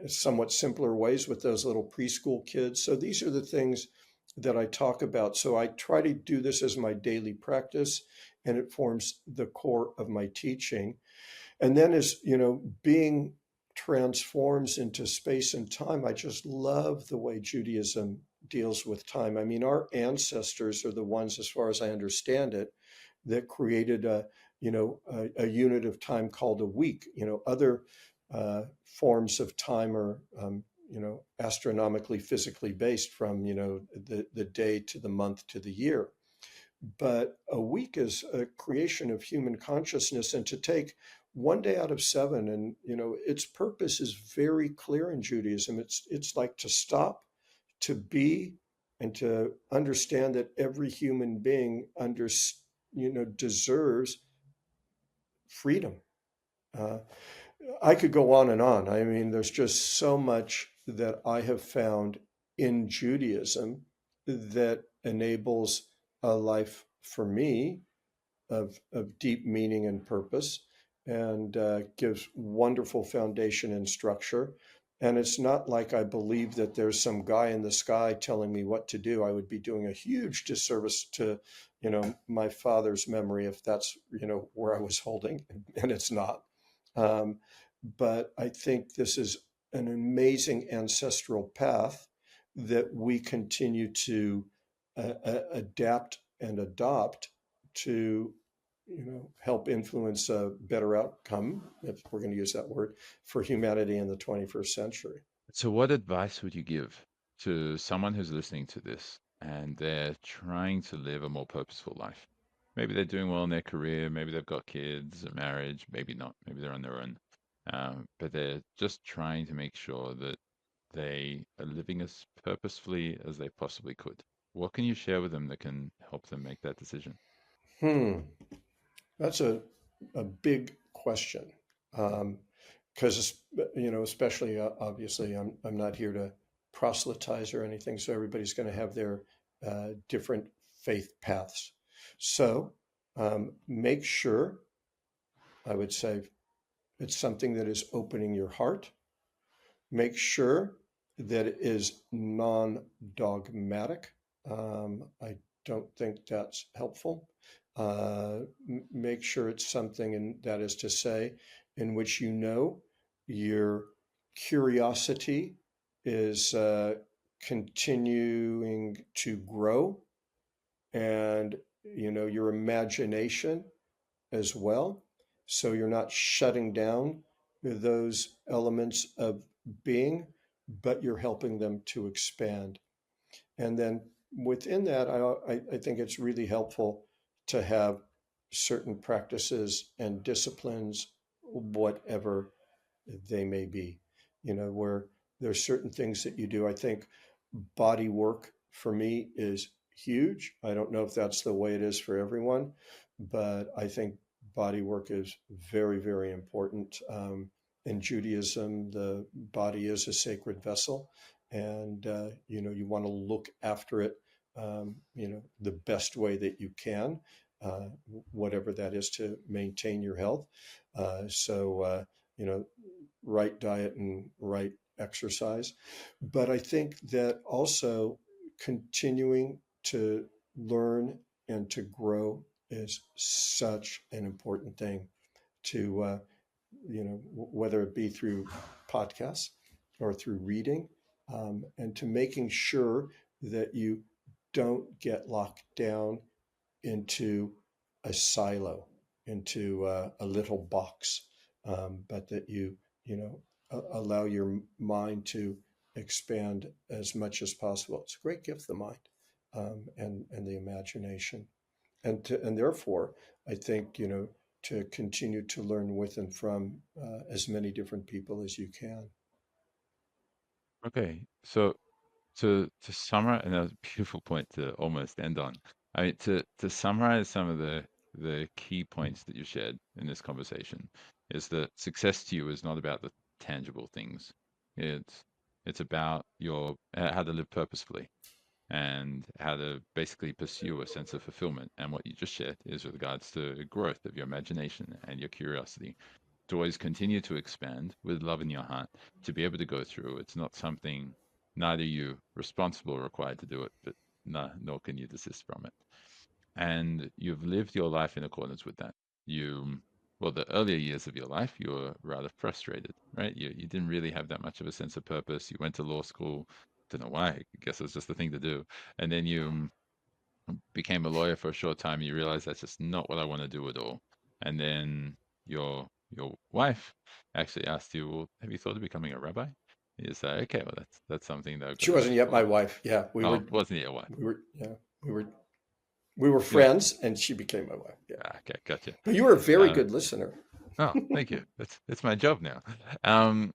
somewhat simpler ways with those little preschool kids. So these are the things that I talk about. So I try to do this as my daily practice, and it forms the core of my teaching. And then as, being transforms into space and time, I just love the way Judaism deals with time. I mean, our ancestors are the ones, as far as I understand it, that created a unit of time called a week. Other forms of time are, astronomically, physically based, from, the day to the month to the year. But a week is a creation of human consciousness, and to take one day out of seven, and its purpose is very clear in Judaism. It's like to stop, to be, and to understand that every human being deserves freedom. I could go on and on. I mean, there's just so much that I have found in Judaism that enables a life for me of deep meaning and purpose, and gives wonderful foundation and structure. And it's not like I believe that there's some guy in the sky telling me what to do. I would be doing a huge disservice to, my father's memory if that's, where I was holding, and it's not. But I think this is an amazing ancestral path that we continue to adapt and adopt to, help influence a better outcome, if we're going to use that word, for humanity in the 21st century. So, what advice would you give to someone who's listening to this and they're trying to live a more purposeful life? Maybe they're doing well in their career, maybe they've got kids, a marriage, maybe not, maybe they're on their own. But they're just trying to make sure that they are living as purposefully as they possibly could. What can you share with them that can help them make that decision? Hmm. That's a big question. Because, especially, obviously, I'm not here to proselytize or anything. So everybody's going to have their different faith paths. So make sure, I would say, it's something that is opening your heart. Make sure that it is non-dogmatic. I don't think that's helpful. Make sure it's something, and that is to say, in which your curiosity is continuing to grow, and your imagination as well. So you're not shutting down those elements of being, but you're helping them to expand. And then within that, I think it's really helpful to have certain practices and disciplines, whatever they may be, where there's certain things that you do. I think body work for me is huge. I don't know if that's the way it is for everyone, but I think body work is very, very important. In Judaism, the body is a sacred vessel, and you want to look after it, the best way that you can, whatever that is, to maintain your health. So right diet and right exercise. But I think that also continuing to learn and to grow is such an important thing to, whether it be through podcasts or through reading, and to making sure that you don't get locked down into a silo, into a little box, but that allow your mind to expand as much as possible. It's a great gift, the mind, and the imagination, and therefore, I think to continue to learn with and from as many different people as you can. Okay, so to summarize, and that was a beautiful point to almost end on. I mean, to summarize some of the key points that you shared in this conversation is that success to you is not about the tangible things. It's about your how to live purposefully and how to basically pursue a sense of fulfillment. And what you just shared is with regards to growth of your imagination and your curiosity to always continue to expand with love in your heart, to be able to go through. It's not something neither you responsible or required to do it, but nor can you desist from it. And you've lived your life in accordance with that. Well, the earlier years of your life, you were rather frustrated, right? You didn't really have that much of a sense of purpose. You went to law school, don't know why. I guess it was just the thing to do. And then you became a lawyer for a short time. And you realize that's just not what I want to do at all. And then your wife actually asked you, "Well, have you thought of becoming a rabbi?" You say, "Okay, well, that's something that I've got She to wasn't yet my explore." wife. Yeah, Oh, wasn't it your wife? yeah, we were we were You know, friends, and she became my wife. Yeah, okay, gotcha. but you were a very Uh, good listener. oh, thank you. It's my job now. Um,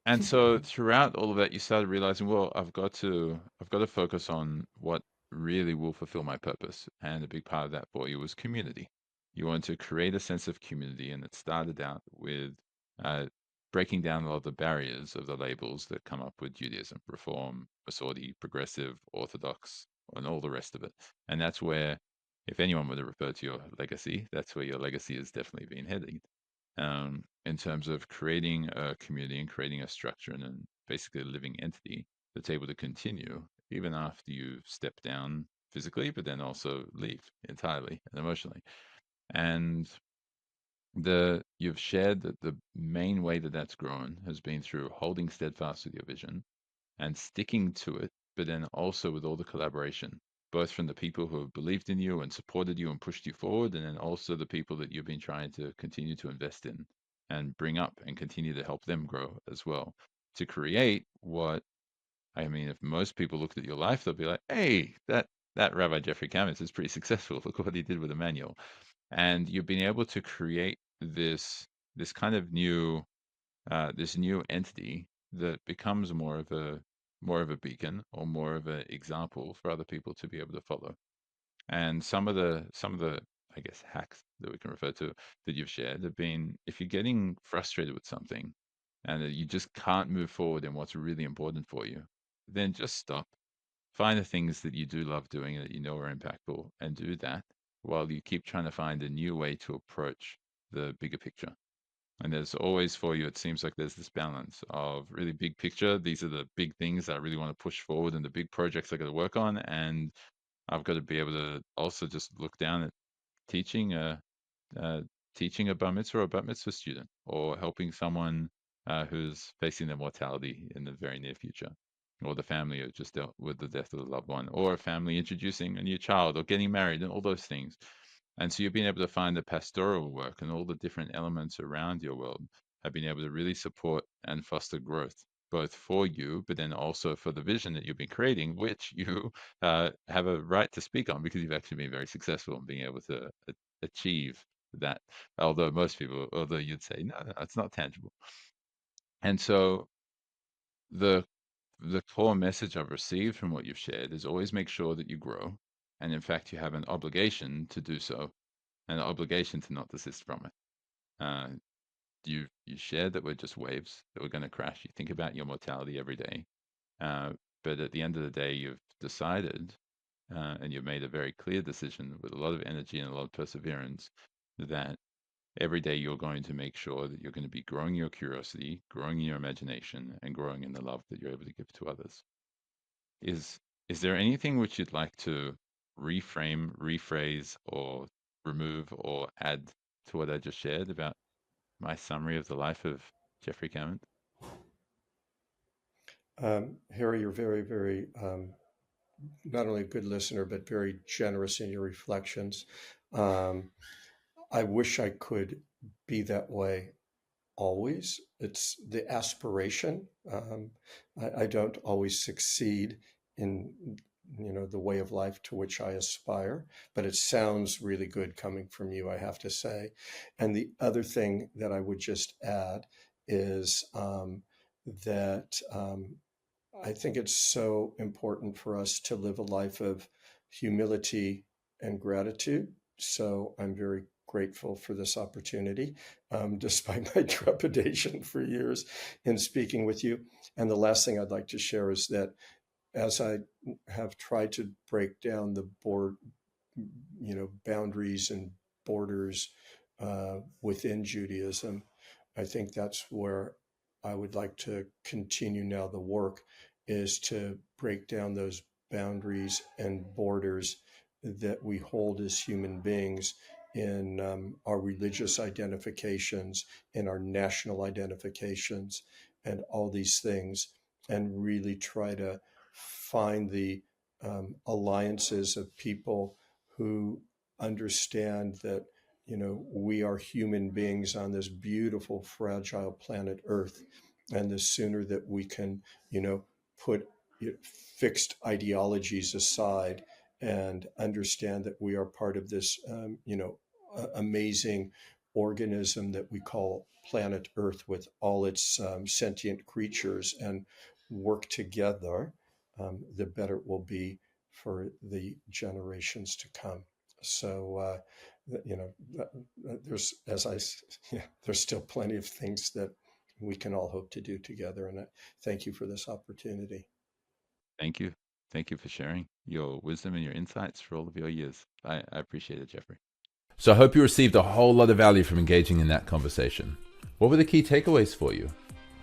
and so throughout all of that, you started realizing, well, I've got to focus on what really will fulfill my purpose. And a big part of that for you was community. You wanted to create a sense of community, and it started out with uh, breaking down a lot of the barriers of the labels that come up with Judaism, Reform, Masorti, Progressive, Orthodox, and all the rest of it. And that's where, if anyone were to refer to your legacy, that's where your legacy has definitely been heading, in terms of creating a community and creating a structure and then basically a living entity that's able to continue even after you step down physically, but then also leave entirely and emotionally. And you've shared that the main way that that's grown has been through holding steadfast with your vision and sticking to it, but then also with all the collaboration, both from the people who have believed in you and supported you and pushed you forward, and then also the people that you've been trying to continue to invest in and bring up and continue to help them grow as well. To create what, I mean, if most people looked at your life, they'll be like, hey, that Rabbi Jeffrey Kamins is pretty successful. Look what he did with Emanuel. And you've been able to create this kind of new this new entity that becomes more of a beacon or more of an example for other people to be able to follow. And some of the I guess hacks that we can refer to that you've shared have been, if you're getting frustrated with something and that you just can't move forward in what's really important for you, then just stop. Find the things that you do love doing and that you know are impactful and do that while you keep trying to find a new way to approach the bigger picture. And there's always for you, it seems like there's this balance of really big picture. These are the big things that I really want to push forward and the big projects I got to work on. And I've got to be able to also just look down at teaching uh, teaching a bar mitzvah or a bat mitzvah student, or helping someone who's facing their mortality in the very near future, or the family who just dealt with the death of a loved one, or a family introducing a new child, or getting married, and all those things. And so you've been able to find the pastoral work and all the different elements around your world have been able to really support and foster growth, both for you, but then also for the vision that you've been creating, which you have a right to speak on because you've actually been very successful in being able to achieve that. Although you'd say, no, no, it's not tangible. And so the the core message I've received from what you've shared is always make sure that you grow. And in fact, you have an obligation to do so, an obligation to not desist from it. Uh, you shared that we're just waves, that we're going to crash. You think about your mortality every day. But at the end of the day, you've decided, and you've made a very clear decision with a lot of energy and a lot of perseverance, that every day you're going to make sure that you're going to be growing your curiosity, growing your imagination, and growing in the love that you're able to give to others. Is there anything which you'd like to reframe, rephrase, or remove or add to what I just shared about my summary of the life of Jeffrey Kamins? Harry, you're very, very not only a good listener, but very generous in your reflections. I wish I could be that way always. It's the aspiration. I don't always succeed in the way of life to which I aspire, but it sounds really good coming from you, I have to say. And the other thing that I would just add is that I think it's so important for us to live a life of humility and gratitude. So I'm very grateful for this opportunity, despite my trepidation for years in speaking with you. And the last thing I'd like to share is that as I have tried to break down the boundaries and borders within Judaism, I think that's where I would like to continue now. The work is to break down those boundaries and borders that we hold as human beings in our religious identifications, in our national identifications, and all these things, and really try to find the alliances of people who understand that we are human beings on this beautiful, fragile planet Earth. And the sooner that we can, put fixed ideologies aside and understand that we are part of this, amazing organism that we call planet Earth with all its sentient creatures, and work together, the better it will be for the generations to come. So, there's, there's still plenty of things that we can all hope to do together. And I thank you for this opportunity. Thank you. Thank you for sharing your wisdom and your insights for all of your years. I appreciate it, Jeffrey. So I hope you received a whole lot of value from engaging in that conversation. What were the key takeaways for you?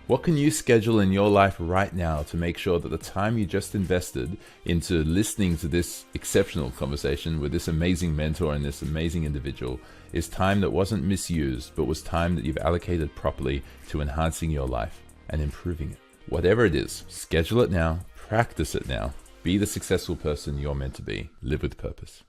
What can you schedule in your life right now to make sure that the time you just invested into listening to this exceptional conversation with this amazing mentor and this amazing individual is time that wasn't misused, but was time that you've allocated properly to enhancing your life and improving it? Whatever it is, schedule it now, practice it now. Be the successful person you're meant to be. Live with purpose.